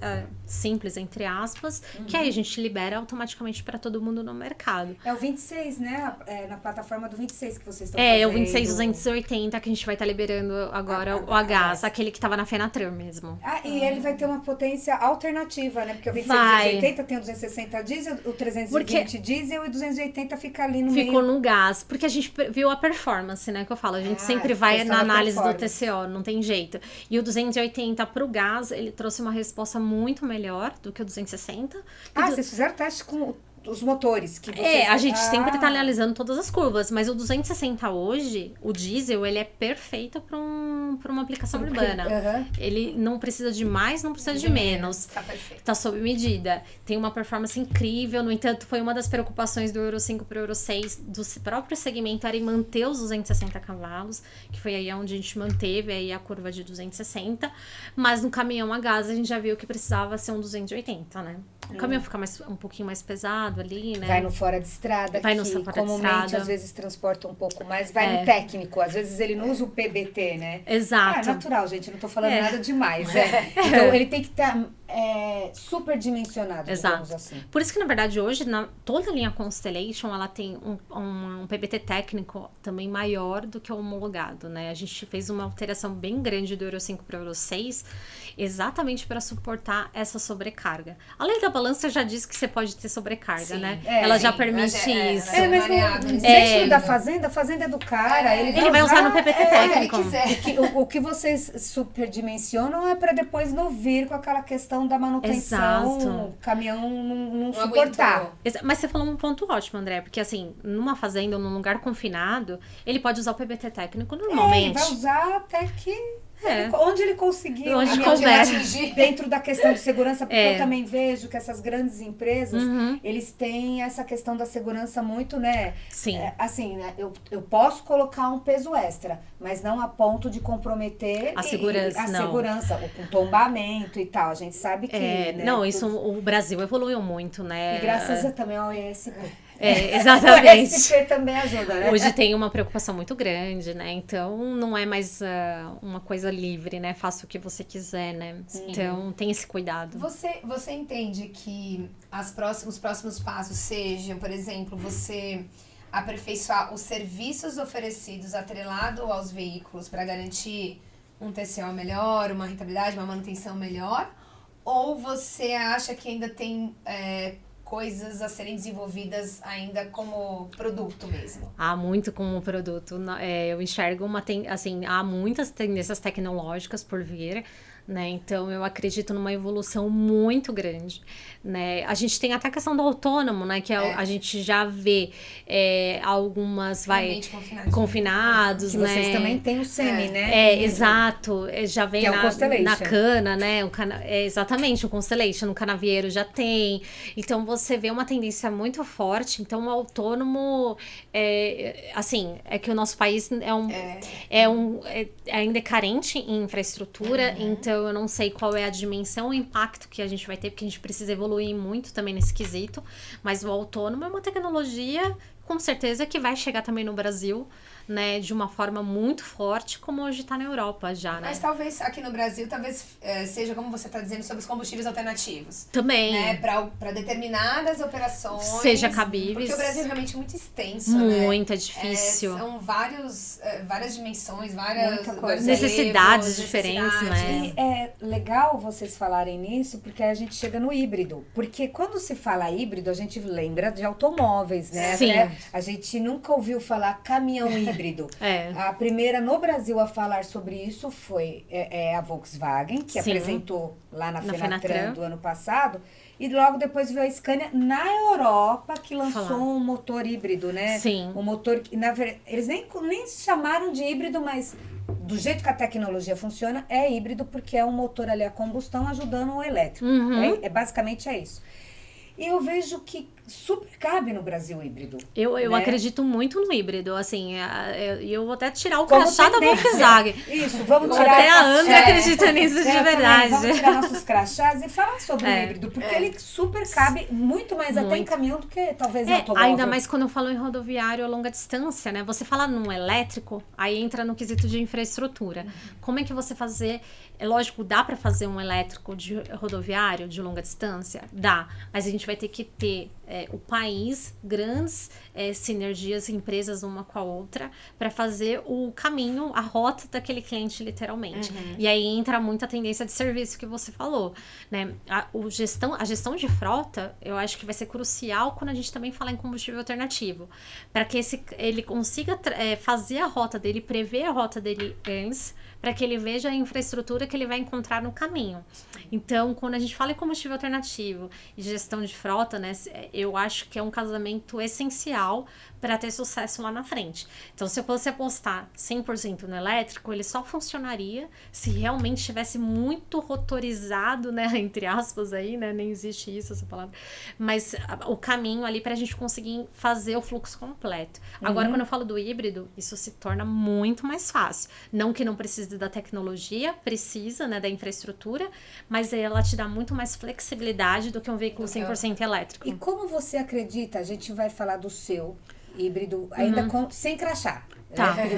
S3: simples, entre aspas, que aí a gente libera automaticamente para todo mundo no mercado.
S1: É o 26, né? Na plataforma do 26 que vocês estão fazendo.
S3: É o 26280 que a gente vai estar liberando agora o Agás, aquele que tava na Fenatran mesmo.
S1: E ele vai ter uma potência alternativa, né? Porque o 260 tem o 260 diesel, o 320 diesel e o 280 fica ali no meio.
S3: Ficou no gás, porque a gente viu a performance, né? Que eu falo, a gente sempre vai na análise do TCO, não tem jeito. E o 280 pro gás, ele trouxe uma resposta muito melhor do que o 260.
S1: Vocês fizeram teste com os motores que vocês...
S3: a gente sempre tá analisando todas as curvas, mas o 260 hoje, o diesel, ele é perfeito pra uma aplicação urbana. Ele não precisa de mais, não precisa de menos.
S2: Tá perfeito.
S3: Tá sob medida. Tem uma performance incrível, no entanto, foi uma das preocupações do Euro 5 pro Euro 6, do próprio segmento, era em manter os 260 cavalos, que foi aí onde a gente manteve aí a curva de 260, mas no caminhão a gás a gente já viu que precisava ser um 280, né? O caminhão fica um pouquinho mais pesado ali, né?
S1: Vai no fora de estrada,
S3: vai no
S1: que
S3: fora
S1: comumente
S3: de estrada.
S1: Às vezes transporta um pouco mais. Vai no técnico, às vezes ele não usa o PBT, né?
S3: Exato.
S1: É natural, gente, não tô falando nada demais. Então ele tem que estar super dimensionado, digamos assim.
S3: Por isso que, na verdade, hoje, toda a linha Constellation, ela tem um PBT técnico também maior do que o homologado, né? A gente fez uma alteração bem grande do Euro 5 para o Euro 6, exatamente para suportar essa sobrecarga. A lei da balança já diz que você pode ter sobrecarga, né? Ela já permite isso.
S1: Mas dentro da fazenda, a fazenda é do cara. Ele vai usar
S3: no PBT técnico.
S1: O que vocês superdimensionam é para depois não vir com aquela questão da manutenção, o caminhão não suportar.
S3: Mas você falou um ponto ótimo, André, porque assim, numa fazenda ou num lugar confinado, ele pode usar o PBT técnico normalmente.
S1: Ele vai usar até que... Onde ele conseguir
S3: atingir
S1: dentro da questão de segurança, porque eu também vejo que essas grandes empresas, eles têm essa questão da segurança muito, né?
S3: Sim.
S1: Assim, né? Eu posso colocar um peso extra, mas não a ponto de comprometer
S3: a segurança,
S1: o tombamento e tal. A gente sabe que... né,
S3: o Brasil evoluiu muito, né?
S1: E graças também ao ESP.
S3: Exatamente.
S1: O ESP também ajuda, né?
S3: Hoje tem uma preocupação muito grande, né? Então, não é mais uma coisa livre, né? Faça o que você quiser, né? Sim. Então, tem esse cuidado.
S2: Você entende que os próximos passos sejam, por exemplo, você aperfeiçoar os serviços oferecidos atrelado aos veículos para garantir um TCO melhor, uma rentabilidade, uma manutenção melhor? Ou você acha que ainda tem... coisas a serem desenvolvidas ainda como produto mesmo?
S3: Muito como produto. Eu enxergo há muitas tendências tecnológicas por vir, né? Então, eu acredito numa evolução muito grande, né? A gente tem até a questão do autônomo, né? Que a gente já vê algumas, confinados,
S1: que
S3: né?
S1: Vocês também têm o semi, né?
S3: Exato. Já vem
S1: que
S3: na cana, né? Exatamente, o Constellation, no canavieiro já tem. Então, você vê uma tendência muito forte. Então, o autônomo, é que o nosso país ainda é carente em infraestrutura, então eu não sei qual é a dimensão, o impacto que a gente vai ter, porque a gente precisa evoluir muito também nesse quesito, mas o autônomo é uma tecnologia, com certeza, que vai chegar também no Brasil, né, de uma forma muito forte, como hoje está na Europa já, né?
S2: Mas talvez aqui no Brasil, seja como você está dizendo, sobre os combustíveis alternativos.
S3: Também.
S2: Né, para determinadas operações.
S3: Seja cabíveis.
S2: Porque o Brasil é realmente muito extenso,
S3: muito, é difícil.
S2: São várias dimensões, várias
S3: necessidades diferentes, né?
S1: E é legal vocês falarem nisso, porque a gente chega no híbrido. Porque quando se fala híbrido, a gente lembra de automóveis, né?
S3: Sim.
S1: A gente nunca ouviu falar caminhão híbrido. A primeira no Brasil a falar sobre isso foi a Volkswagen, que apresentou lá na Fenatran do ano passado. E logo depois veio a Scania na Europa, que lançou um motor híbrido, né?
S3: Sim.
S1: Um motor que, na verdade, eles nem chamaram de híbrido, mas do jeito que a tecnologia funciona, é híbrido, porque é um motor ali a combustão ajudando o elétrico. Basicamente é isso. E eu vejo que super cabe no Brasil híbrido.
S3: Eu
S1: né?
S3: acredito muito no híbrido, assim, eu vou até tirar o
S1: Como
S3: crachá da
S1: tendência.
S3: Volkswagen.
S1: Isso, vamos tirar...
S3: Até a André acredita nisso de verdade.
S1: Vamos tirar nossos crachás e falar sobre o híbrido, porque ele super cabe muito mais até em caminhão do que talvez em automóvel.
S3: Ainda mais quando eu falo em rodoviário a longa distância, né? Você fala num elétrico, aí entra no quesito de infraestrutura. Como é que você fazer... É lógico, dá para fazer um elétrico de rodoviário de longa distância? Dá, mas a gente vai ter que ter o país, grandes sinergias, empresas uma com a outra, para fazer o caminho, a rota daquele cliente, literalmente. E aí entra muita tendência de serviço que você falou, né? A gestão de frota, eu acho que vai ser crucial quando a gente também falar em combustível alternativo, para que ele consiga fazer a rota dele, prever a rota dele antes, para que ele veja a infraestrutura que ele vai encontrar no caminho. Então, quando a gente fala em combustível alternativo e gestão de frota, né, eu acho que é um casamento essencial para ter sucesso lá na frente. Então, se você apostar 100% no elétrico, ele só funcionaria se realmente estivesse muito rotorizado, né, entre aspas aí, né, nem existe isso, essa palavra, mas o caminho ali para a gente conseguir fazer o fluxo completo. Agora, quando eu falo do híbrido, isso se torna muito mais fácil. Não que não precise da tecnologia, precisa, né, da infraestrutura, mas ela te dá muito mais flexibilidade do que um veículo 100% elétrico.
S1: E como você acredita, a gente vai falar do seu híbrido ainda sem crachá.
S3: Tá.
S1: Né?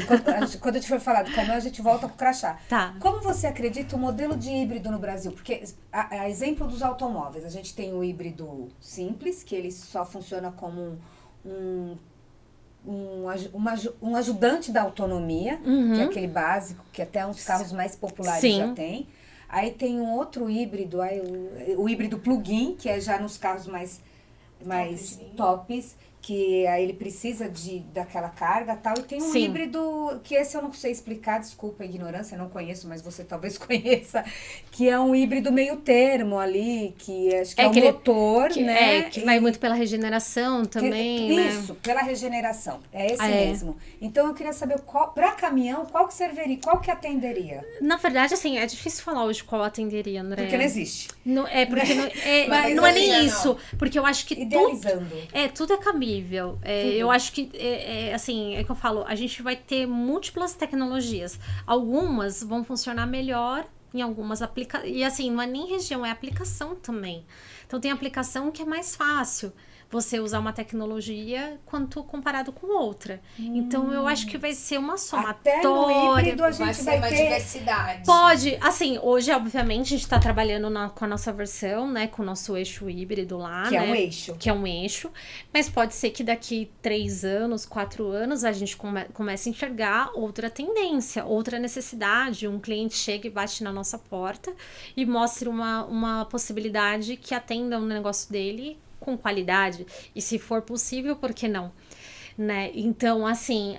S1: Quando a gente for falar do caminhão, a gente volta pro crachá.
S3: Tá.
S1: Como você acredita o modelo de híbrido no Brasil? Porque, a exemplo dos automóveis, a gente tem o híbrido simples, que ele só funciona como um ajudante da autonomia, que é aquele básico, que até uns carros mais populares já tem. Aí tem um outro híbrido, o híbrido plug-in, que é já nos carros mais tops, que aí ele precisa daquela carga e tal. E tem um híbrido, que esse eu não sei explicar, desculpa a ignorância, eu não conheço, mas você talvez conheça, que é um híbrido meio termo ali, que acho que é um motor, né?
S3: Que vai muito pela regeneração também, né?
S1: Isso, pela regeneração, é esse mesmo. Então eu queria saber, para caminhão, qual que serviria, qual que atenderia?
S3: Na verdade, assim, é difícil falar hoje qual atenderia, André.
S1: Porque não existe.
S3: Não é nem isso, porque eu acho que
S1: idealizando.
S3: Tudo é cabível. Eu acho que, assim, é que eu falo, a gente vai ter múltiplas tecnologias. Algumas vão funcionar melhor em algumas aplicações. E assim, não é nem região, é aplicação também. Então tem aplicação que é mais fácil você usar uma tecnologia quanto comparado com outra. Então, eu acho que vai ser uma somatória.
S1: Até no híbrido a gente vai
S2: ter diversidade.
S3: Pode. Assim, hoje, obviamente, a gente está trabalhando com a nossa versão, né? Com o nosso eixo híbrido lá,
S1: que
S3: né?
S1: É um eixo.
S3: Que é um eixo. Mas pode ser que daqui 3 anos, 4 anos, a gente comece a enxergar outra tendência, outra necessidade. Um cliente chega e bate na nossa porta e mostre uma possibilidade que atenda o negócio dele com qualidade, e se for possível, por que não? Né? Então, assim,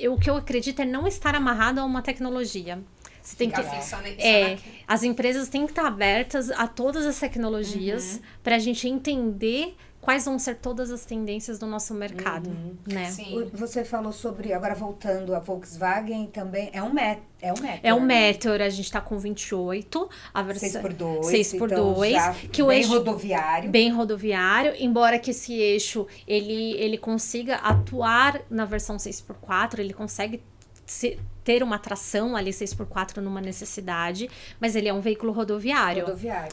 S3: o que eu acredito é não estar amarrado a uma tecnologia. Você tem que as empresas têm que estar abertas a todas as tecnologias para a gente entender quais vão ser todas as tendências do nosso mercado, né?
S1: Sim. Você falou sobre, agora voltando a Volkswagen também, é um Meteor.
S3: É um Meteor, a gente tá com 28, a versão
S1: 6x2, então
S3: que o eixo
S1: rodoviário.
S3: Bem rodoviário, embora que esse eixo, ele consiga atuar na versão 6x4, ele consegue ter uma tração ali 6x4 numa necessidade, mas ele é um veículo rodoviário.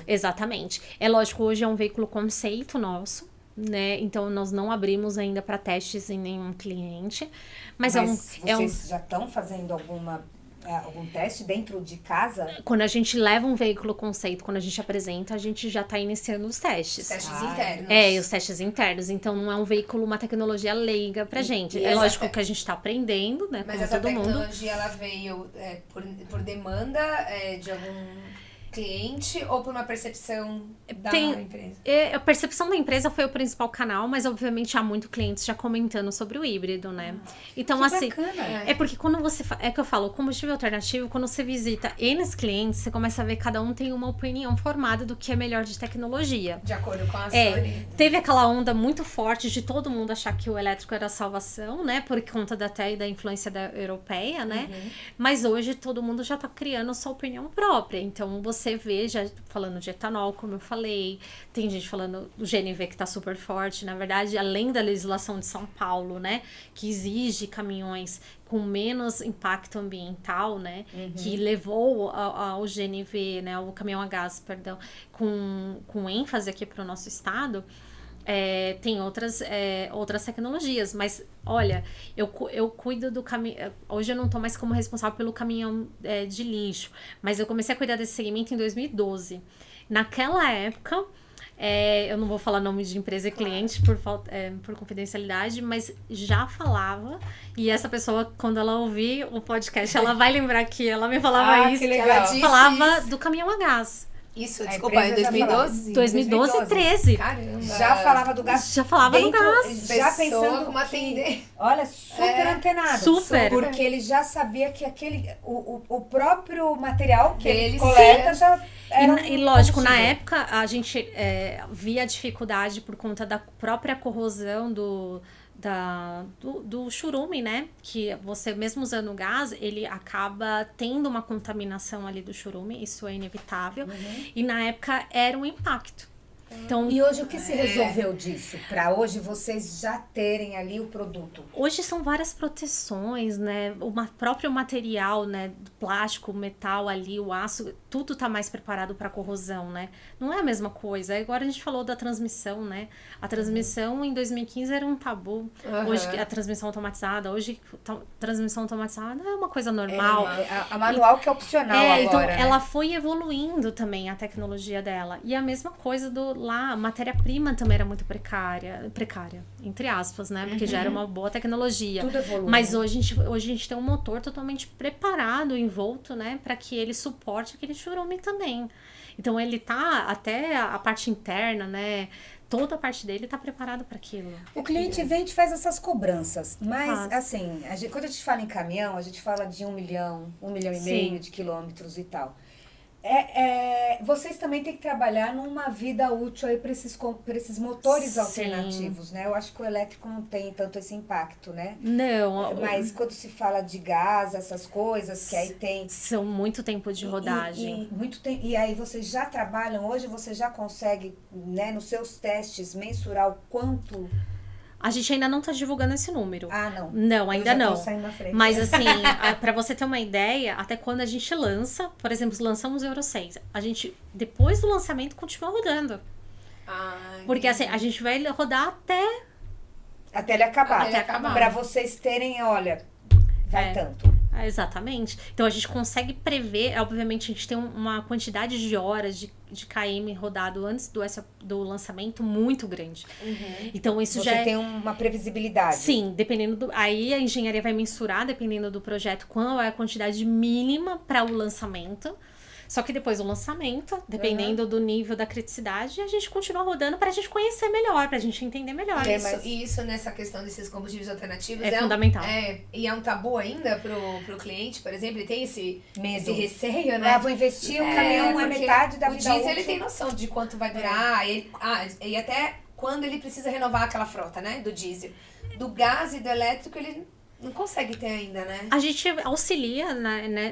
S3: Exatamente. É lógico, hoje é um veículo conceito nosso, né? Então nós não abrimos ainda para testes em nenhum cliente, mas
S1: vocês já estão fazendo algum teste dentro de casa?
S3: Quando a gente leva um veículo conceito, quando a gente apresenta, a gente já está iniciando os testes.
S2: Os testes internos.
S3: Os testes internos. Então, não é um veículo, uma tecnologia leiga pra gente. É lógico que a gente está aprendendo, né?
S2: Mas essa tecnologia, ela veio por demanda de algum cliente ou por uma percepção da empresa?
S3: A percepção da empresa foi o principal canal, mas obviamente há muito clientes já comentando sobre o híbrido, né? Então,
S1: que
S3: assim,
S1: bacana.
S3: é porque quando você... É que eu falo, combustível alternativo, quando você visita N clientes, você começa a ver que cada um tem uma opinião formada do que é melhor de tecnologia.
S2: De acordo com a sua
S3: Teve aquela onda muito forte de todo mundo achar que o elétrico era a salvação, né? Por conta até da influência europeia, né? Mas hoje todo mundo já tá criando a sua opinião própria. Então, você você vê, já falando de etanol, como eu falei, tem gente falando do GNV que tá super forte, na verdade, além da legislação de São Paulo, né, que exige caminhões com menos impacto ambiental, né, que levou ao GNV, né, o caminhão a gás, perdão, com ênfase aqui para o nosso estado. Tem outras tecnologias, mas olha, eu cuido do caminhão. Hoje eu não tô mais como responsável pelo caminhão de lixo, mas eu comecei a cuidar desse segmento em 2012. Naquela época, eu não vou falar nome de empresa e cliente por confidencialidade, mas já falava, e essa pessoa, quando ela ouvir o podcast, ela vai lembrar que ela me falava isso,
S1: que legal.
S3: ela falava do caminhão a gás.
S2: Isso, desculpa, em 2012?
S3: 2012 e 13.
S2: Caramba.
S1: Já falava do gás.
S3: Já falava do gás.
S1: Já pensando
S2: como atender.
S1: Olha, super antenado.
S3: Super.
S1: Porque ele já sabia que o próprio material que ele
S2: Deles,
S1: coleta já era
S3: E lógico, na época a gente via a dificuldade por conta da própria corrosão do churume, né? Que você, mesmo usando gás, ele acaba tendo uma contaminação ali do churume, isso é inevitável. E na época era um impacto. Então,
S1: e hoje o que se resolveu disso? Para hoje vocês já terem ali o produto?
S3: Hoje são várias proteções, né? O próprio material, né? Do plástico, o metal ali, o aço, tudo tá mais preparado para corrosão, né? Não é a mesma coisa. Agora a gente falou da transmissão, né? A transmissão em 2015 era um tabu. Hoje a transmissão automatizada, transmissão automatizada é uma coisa normal.
S1: A manual que é opcional agora.
S3: Então
S1: né?
S3: ela foi evoluindo também a tecnologia dela. E a mesma coisa lá, a matéria-prima também era muito precária, entre aspas, né? Porque já era uma boa tecnologia.
S1: Tudo evoluiu.
S3: Mas hoje a gente tem um motor totalmente preparado, envolto, né? Para que ele suporte aquele churume também. Então ele tá, até a parte interna, né? Toda a parte dele tá preparada para aquilo.
S1: O cliente vem e faz essas cobranças. Mas, assim, quando a gente fala em caminhão, a gente fala de 1 milhão, 1,5 milhão de quilômetros e tal. Vocês também têm que trabalhar numa vida útil aí para esses motores alternativos, né? Eu acho que o elétrico não tem tanto esse impacto, né?
S3: Não.
S1: Mas quando se fala de gás, essas coisas que aí tem...
S3: São muito tempo de rodagem.
S1: E aí vocês já trabalham, hoje você já consegue, né, nos seus testes, mensurar o quanto...
S3: A gente ainda não tá divulgando esse número.
S1: Ah, não.
S3: Não, ainda não.
S1: Tô saindo na frente.
S3: Mas assim, pra você ter uma ideia, até quando a gente lança, por exemplo, lançamos o Euro 6, a gente, depois do lançamento, continua rodando. Porque assim, a gente vai rodar
S1: até ele acabar.
S2: Até ele acabar.
S1: Pra vocês terem, olha, vai tanto.
S3: Exatamente. Então a gente consegue prever, obviamente a gente tem uma quantidade de horas de KM rodado antes do lançamento muito grande. Então isso
S1: Você tem uma previsibilidade.
S3: Sim, dependendo aí a engenharia vai mensurar, dependendo do projeto, qual é a quantidade mínima para o lançamento. Só que depois do lançamento, dependendo do nível da criticidade, a gente continua rodando pra gente conhecer melhor, pra gente entender melhor.
S2: Isso nessa questão desses combustíveis alternativos
S3: é fundamental.
S2: E é um tabu ainda pro cliente, por exemplo, ele tem esse receio, né?
S1: Vou investir, o caminhão é metade da vida útil.
S2: O diesel, ele tem noção de quanto vai durar, e até quando ele precisa renovar aquela frota, né, do diesel. Do gás e do elétrico, ele não consegue ter ainda, né?
S3: A gente auxilia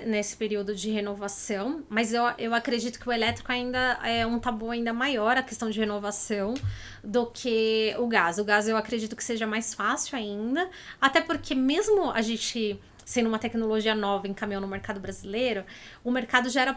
S3: nesse período de renovação, mas eu acredito que o elétrico ainda é um tabu ainda maior, a questão de renovação, do que o gás. O gás eu acredito que seja mais fácil ainda, até porque mesmo a gente sendo uma tecnologia nova em caminhão no mercado brasileiro, o mercado já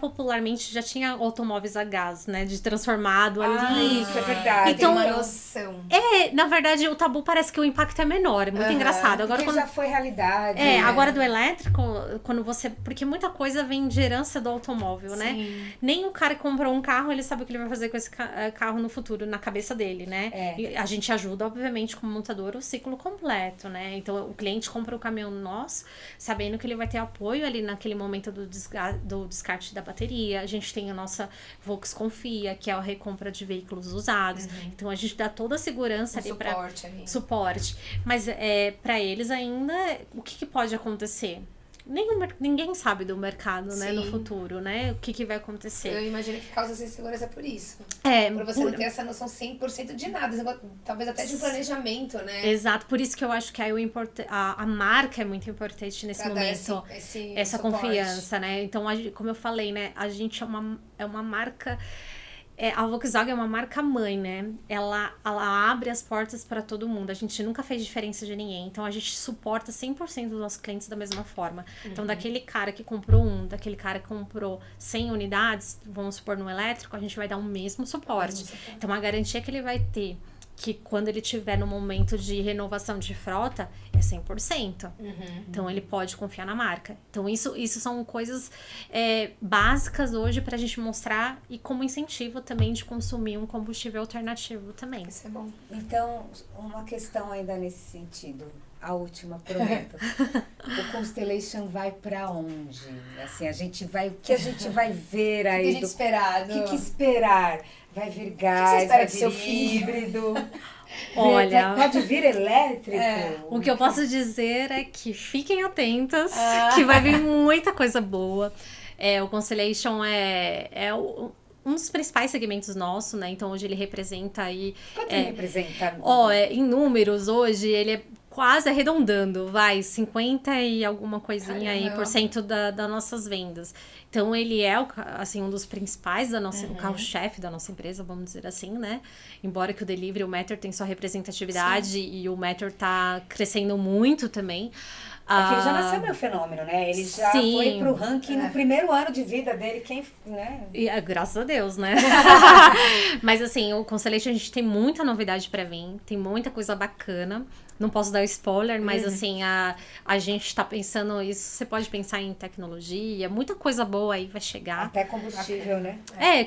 S3: tinha automóveis a gás, né? De transformado ali.
S1: Isso é verdade.
S2: Então, tem uma noção.
S3: Na verdade, o tabu parece que o impacto é menor, é muito engraçado. Agora,
S1: já foi realidade.
S3: Agora do elétrico, quando você... Porque muita coisa vem de herança do automóvel, né? Nem o cara que comprou um carro, ele sabe o que ele vai fazer com esse carro no futuro, na cabeça dele, né? E a gente ajuda, obviamente, como montador, o ciclo completo, né? Então, o cliente compra o caminhão nosso, sabendo que ele vai ter apoio ali naquele momento do descarte da bateria. A gente tem a nossa Volks Confia, que é a recompra de veículos usados. Então, a gente dá toda a segurança ali para suporte. Mas para eles ainda, o que pode acontecer? ninguém sabe do mercado, né, no
S2: Sim.
S3: futuro, né? O que vai acontecer.
S2: Eu imagino que causa essa insegurança por isso. Por você não ter essa noção 100% de nada, talvez até de um planejamento, né?
S3: Exato, por isso que eu acho que a marca é muito importante nesse momento. Essa
S2: suporte.
S3: Confiança, né? Então, como eu falei, né? A gente é uma marca... a Volkswagen é uma marca mãe, né? Ela abre as portas para todo mundo. A gente nunca fez diferença de ninguém. Então, a gente suporta 100% dos nossos clientes da mesma forma. Então, daquele cara que comprou daquele cara que comprou 100 unidades, vamos supor, no elétrico, a gente vai dar o mesmo suporte. Então, a garantia que ele vai ter, que quando ele tiver no momento de renovação de frota, é 100%. Então, ele pode confiar na marca. Então, isso são coisas básicas hoje pra gente mostrar e como incentivo também de consumir um combustível alternativo também.
S2: Isso é bom.
S1: Então, uma questão ainda nesse sentido. A última, prometo. O Constellation vai pra onde? Assim, o que a gente vai ver aí?
S2: O que a gente esperar?
S1: O que esperar? Vai vir gás,
S2: você espera
S1: vai
S2: do
S1: vir
S2: seu filho?
S1: híbrido.
S3: Olha,
S1: Pode vir elétrico.
S3: O que eu posso dizer é que fiquem atentas, que vai vir muita coisa boa. O Constellation um dos principais segmentos nossos, né? Então, hoje ele representa aí...
S1: Quanto ele representa?
S3: Em números, hoje, ele é quase arredondando, 50 e alguma coisinha aí por cento das nossas vendas. Então, ele é, assim, um dos principais da nossa, o carro-chefe da nossa empresa, vamos dizer assim, né? Embora que o Delivery, o Matter tem sua representatividade e o Matter tá crescendo muito também.
S1: Ele já nasceu meu fenômeno, né? Ele já foi pro ranking no primeiro ano de vida dele, né?
S3: Graças a Deus, né? Mas assim, o Constellation a gente tem muita novidade pra vir, tem muita coisa bacana. Não posso dar spoiler, mas assim, a gente tá pensando isso. Você pode pensar em tecnologia, muita coisa boa aí vai chegar.
S1: Até combustível, né?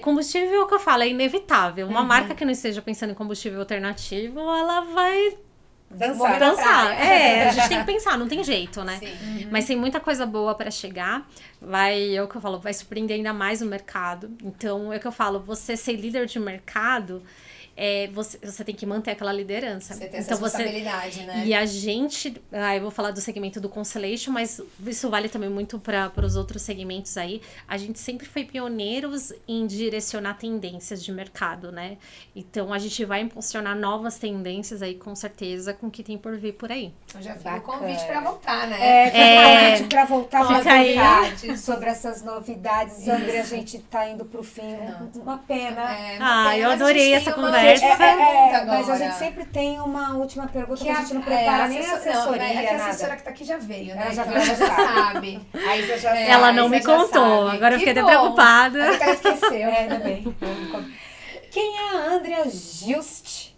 S3: Combustível é o que eu falo, é inevitável. Uma marca que não esteja pensando em combustível alternativo, ela vai... Dançar. A gente tem que pensar, não tem jeito, né? Mas tem muita coisa boa pra chegar. É o que eu falo, vai surpreender ainda mais o mercado. Então, é o que eu falo, você ser líder de mercado, você tem que manter aquela liderança.
S2: Você tem essa responsabilidade, né?
S3: E a gente... eu vou falar do segmento do Constellation, mas isso vale também muito para os outros segmentos aí. A gente sempre foi pioneiros em direcionar tendências de mercado, né? Então, a gente vai impulsionar novas tendências aí, com certeza, com o que tem por vir por aí.
S2: Então, já fica o convite para voltar, né?
S1: Convite para voltar
S3: com
S1: novidades sobre essas novidades. André, a gente tá indo pro fim. Uma pena.
S3: Eu adorei essa conversa.
S1: Mas a gente sempre tem uma última pergunta que a gente não prepara nem assessoria,
S2: a assessora que tá aqui já veio, né?
S1: Ela já
S2: então,
S1: veio, já sabe. Aí você já sabe.
S3: Ela não me contou, agora eu fiquei até preocupada.
S2: Ela até esqueceu.
S1: Ainda bem. Quem é a Andrea Just?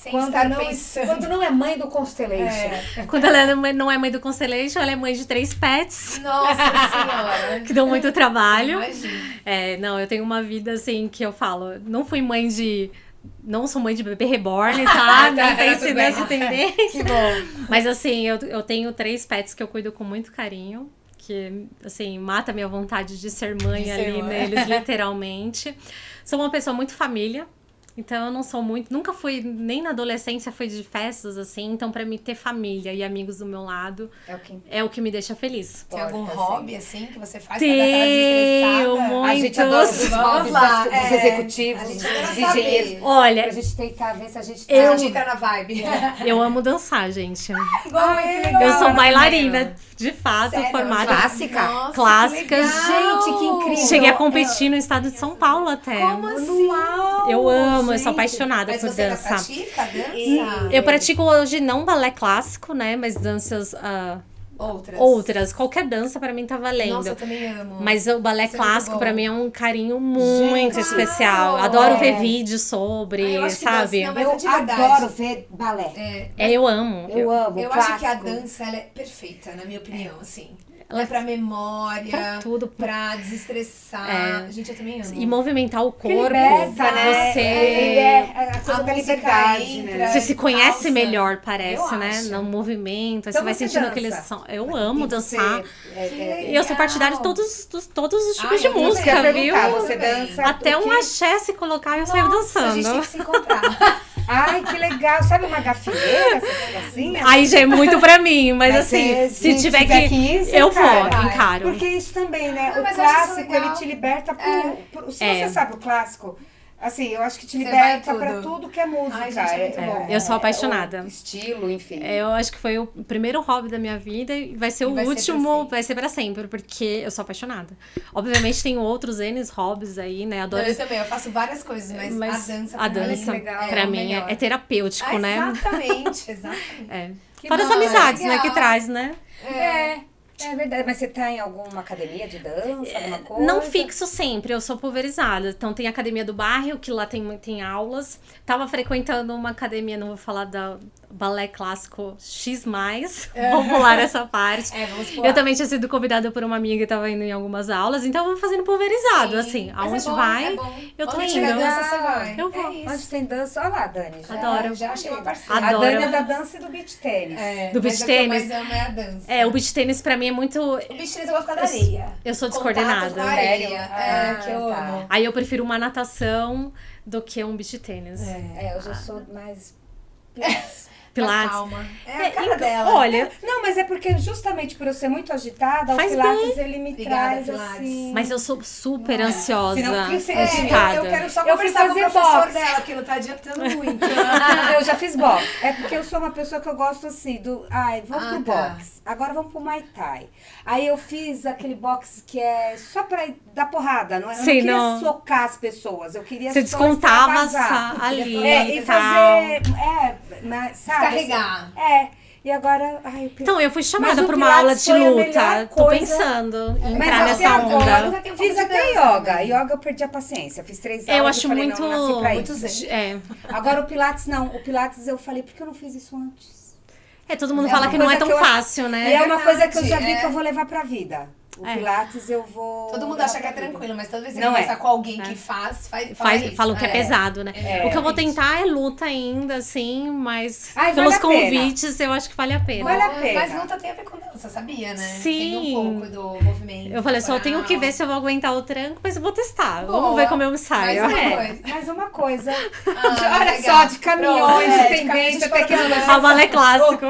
S1: Quando não é mãe do Constellation.
S3: Quando ela não é mãe do Constellation, ela é mãe de 3 pets.
S2: Nossa Senhora!
S3: Que dão muito trabalho.
S2: Imagina.
S3: Eu tenho uma vida assim que eu falo, não sou mãe de bebê reborn, tá? Não tem sido essa tendência.
S2: Que bom.
S3: Mas assim, eu tenho 3 pets que eu cuido com muito carinho. Que, assim, mata a minha vontade de ser mãe neles, literalmente. Sou uma pessoa muito família. Então, eu não sou muito... Nunca fui... Nem na adolescência fui de festas, assim. Então, pra mim, ter família e amigos do meu lado é o que me deixa feliz.
S2: Tem algum hobby, assim, que você faz
S3: pra dar aquela desestressada?
S1: A gente adora os hobbies dos executivos, dos engenheiros.
S3: Olha...
S1: Pra gente tentar ver se a gente
S2: a gente entra na vibe.
S3: Eu amo dançar, gente.
S2: Igual
S3: eu sou bailarina, de fato, formada.
S1: Clássica?
S2: Nossa,
S3: Clássica.
S1: Gente, que incrível.
S3: Cheguei a competir no estado de São Paulo até.
S2: Como assim?
S3: Eu amo, eu sou apaixonada por dança.
S2: Mas você pratica dança?
S3: Eu pratico hoje não balé clássico, né? Mas danças... Outras. Qualquer dança pra mim tá valendo.
S2: Nossa, eu também amo.
S3: Mas o balé clássico pra mim é um carinho muito especial. Adoro ver vídeos sobre, sabe?
S1: Eu adoro ver balé.
S3: Eu amo.
S1: Eu amo.
S2: Eu acho que a dança ela é perfeita, na minha opinião, assim. Ela é pra memória,
S3: pra tudo,
S2: pra desestressar. Gente, eu também amo.
S3: E movimentar o corpo.
S1: Liberta, né?
S3: Você...
S1: a coisa da liberdade, né?
S3: Você se conhece melhor, parece, né? No movimento. Então você vai sentindo aquele som. Eu amo dançar. E eu sou partidária de todos os tipos de música, viu?
S1: Você dança.
S3: Até um axé se colocar, eu saio dançando.
S2: A gente tem que se encontrar.
S1: Ai, que legal. Sabe uma gafieira, assim?
S3: Aí já é muito pra mim, mas assim, se tiver que
S1: ir,
S3: eu vou,
S1: encara.
S3: encaro.
S1: Porque isso também, né?
S2: Não,
S1: O
S2: mas eu acho isso
S1: clássico,
S2: legal.
S1: ele te liberta se você sabe o clássico, assim, eu acho que te
S2: Você
S1: liberta
S2: vai
S1: pra
S2: tudo.
S1: tudo que é música.
S2: Ai, gente, é muito bom.
S3: Eu sou apaixonada.
S1: O estilo, enfim.
S3: Eu acho que foi o primeiro hobby da minha vida e vai ser o
S2: vai ser pra
S3: último,
S2: sempre.
S3: vai ser pra sempre, porque eu sou apaixonada. Obviamente tem outros N hobbies aí, né? Adoro.
S2: Eu também, eu faço várias coisas, mas a dança
S1: legal.
S3: pra
S2: o
S3: mim
S2: melhor.
S3: é terapêutico, né?
S2: Exatamente, exatamente.
S3: É.
S1: Que
S3: Fora as
S1: bom,
S3: amizades, né,
S2: legal.
S3: que traz, né?
S1: É verdade. Mas você tá em alguma academia de dança, alguma coisa?
S3: Não fixo sempre, eu sou pulverizada. Então tem a academia do bairro, que lá tem aulas. Tava frequentando uma academia, não vou falar da balé clássico X+, vamos pular essa parte.
S2: Vamos pular.
S3: Eu também tinha sido convidada por uma amiga que tava indo em algumas aulas, então eu vou fazendo pulverizado,
S2: Sim,
S3: assim.
S2: mas
S3: Aonde
S2: é bom,
S3: vai,
S2: é bom.
S3: eu tô
S2: Onde
S3: indo.
S2: tiver dança, você vai.
S3: Eu vou.
S2: É isso.
S1: Onde tem dança, olha lá, Dani.
S3: Adoro.
S2: Já achei uma parceira.
S3: Adoro.
S1: A Dani é da dança e do beach tênis.
S3: Do beach
S2: mas
S3: tênis.
S2: O que eu mais amo é a dança.
S3: O beach tênis pra mim é muito...
S2: O beach tênis eu gosto da areia.
S3: Eu sou
S2: Contato
S3: descoordenada.
S2: com a areia.
S1: Sério?
S2: Que eu
S1: tá.
S2: amo.
S3: Aí eu prefiro uma natação do que um beach tênis.
S1: Eu já sou mais...
S3: Pilates.
S2: Calma. É a cara dela.
S3: Olha,
S1: Não, mas é porque justamente por eu ser muito agitada,
S3: Faz
S1: o Pilates ele me
S2: Obrigada,
S1: traz
S2: Pilates.
S1: assim...
S3: mas eu sou super ansiosa,
S1: Senão, o que seria?
S3: agitada.
S2: Eu quero só
S1: Eu fui
S2: conversar com o
S1: fazer
S2: professor
S1: boxe.
S2: dela, que não tá adiantando muito.
S1: Eu já fiz boxe. É porque eu sou uma pessoa que eu gosto assim do... Ai, vamos pro
S2: tá.
S1: boxe. Agora vamos pro Muay Thai. Aí eu fiz aquele boxe que é só pra dar porrada. Não, eu não
S3: Sim,
S1: queria
S3: não.
S1: socar as pessoas. Eu queria
S3: Você
S1: só
S3: descontava
S1: extravasar.
S3: ali
S1: E
S3: e tal.
S1: fazer... sabe?
S2: Descarregar.
S1: Assim, e agora... Ai, o
S3: Então, eu fui chamada
S1: Mas o
S3: pra uma
S1: Pilates
S3: aula de
S1: foi a melhor
S3: luta. Tô
S1: coisa.
S3: pensando em
S1: Mas
S3: entrar
S1: até
S3: nessa
S1: agora,
S3: onda.
S2: tem um
S1: fiz
S2: pouco de
S1: até
S2: dança,
S1: yoga.
S2: né?
S1: Yoga eu perdi a paciência. Fiz 3 aulas
S3: Eu
S1: e
S3: acho
S1: falei,
S3: muito...
S1: não, nasci pra
S2: muito
S1: isso.
S2: zen.
S1: Agora o Pilates não. O Pilates eu falei, por que eu não fiz isso antes?
S3: Todo mundo
S1: É
S3: fala
S1: uma
S3: que não é
S1: coisa
S3: tão
S1: que eu-
S3: fácil, né?
S1: E é uma coisa que eu já vi
S2: verdade,
S1: que eu vou levar pra vida. O Pilates eu vou...
S2: Todo mundo
S1: levar
S2: acha que é
S1: pra vida.
S2: tranquilo, mas toda vez que você
S1: Não
S2: conversa
S1: é.
S2: com alguém que faz isso.
S3: Falam que é pesado, né? O que eu vou
S2: realmente.
S3: tentar é luta ainda, assim, mas
S1: Ai,
S3: pelos
S1: vale a pena.
S3: convites eu acho que vale a pena.
S1: Vale a pena.
S2: Mas luta tem a ver com dança, sabia, né?
S3: Sim.
S2: Tem um pouco do movimento.
S3: Eu falei, só tenho que
S2: corporal.
S3: ver se eu vou aguentar o tranco, mas eu vou testar.
S2: Boa.
S3: Vamos ver como eu me saio.
S2: Mas
S1: Mais uma coisa.
S2: Ah,
S1: Olha
S2: legal.
S1: só, de caminhões,
S2: Pronto,
S1: de
S2: de caminhões
S1: tendência,
S2: de
S1: tecnologia.
S3: A balé clássico.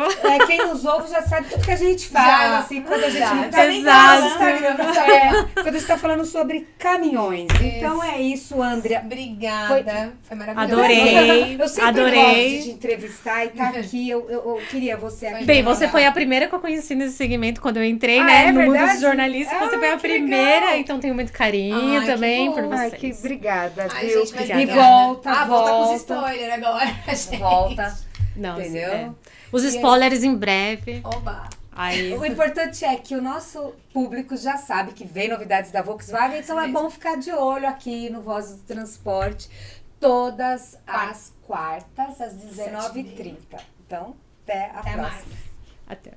S1: Quem nos ouve já sabe tudo que a gente fala,
S2: Já.
S1: assim, quando a gente
S2: Já.
S1: não tá nem
S3: Exato.
S1: no Instagram, não sabe? Quando a gente tá falando sobre caminhões. Então é isso, Andrea.
S2: Obrigada. Foi maravilhoso.
S3: Adorei.
S1: Eu sempre
S3: Adorei.
S1: gosto de entrevistar e tá aqui. Eu queria você aqui.
S3: Bem, você foi a primeira que eu conheci nesse segmento quando eu entrei,
S1: Ah,
S3: né?
S1: é
S3: no mundo
S1: verdade?
S3: dos jornalistas. Você
S1: Ah,
S3: foi a
S1: que
S3: primeira,
S1: legal.
S3: então tenho muito carinho
S2: Ai,
S3: também
S2: que
S3: por
S2: bom.
S3: vocês.
S1: Ai, que obrigada,
S2: Ai,
S1: viu?
S2: gente, mas
S1: E
S2: obrigada.
S1: volta,
S2: volta com os
S1: volta.
S2: spoilers agora, gente.
S1: Volta.
S3: Não,
S1: Entendeu?
S3: Os spoilers em breve.
S2: Oba.
S3: Aí,
S1: O importante é que o nosso público já sabe que vem novidades da Volkswagen, então é bom ficar de olho aqui no Voz do Transporte todas as quartas às 19h30. Então, até a próxima.
S2: mais.
S3: até.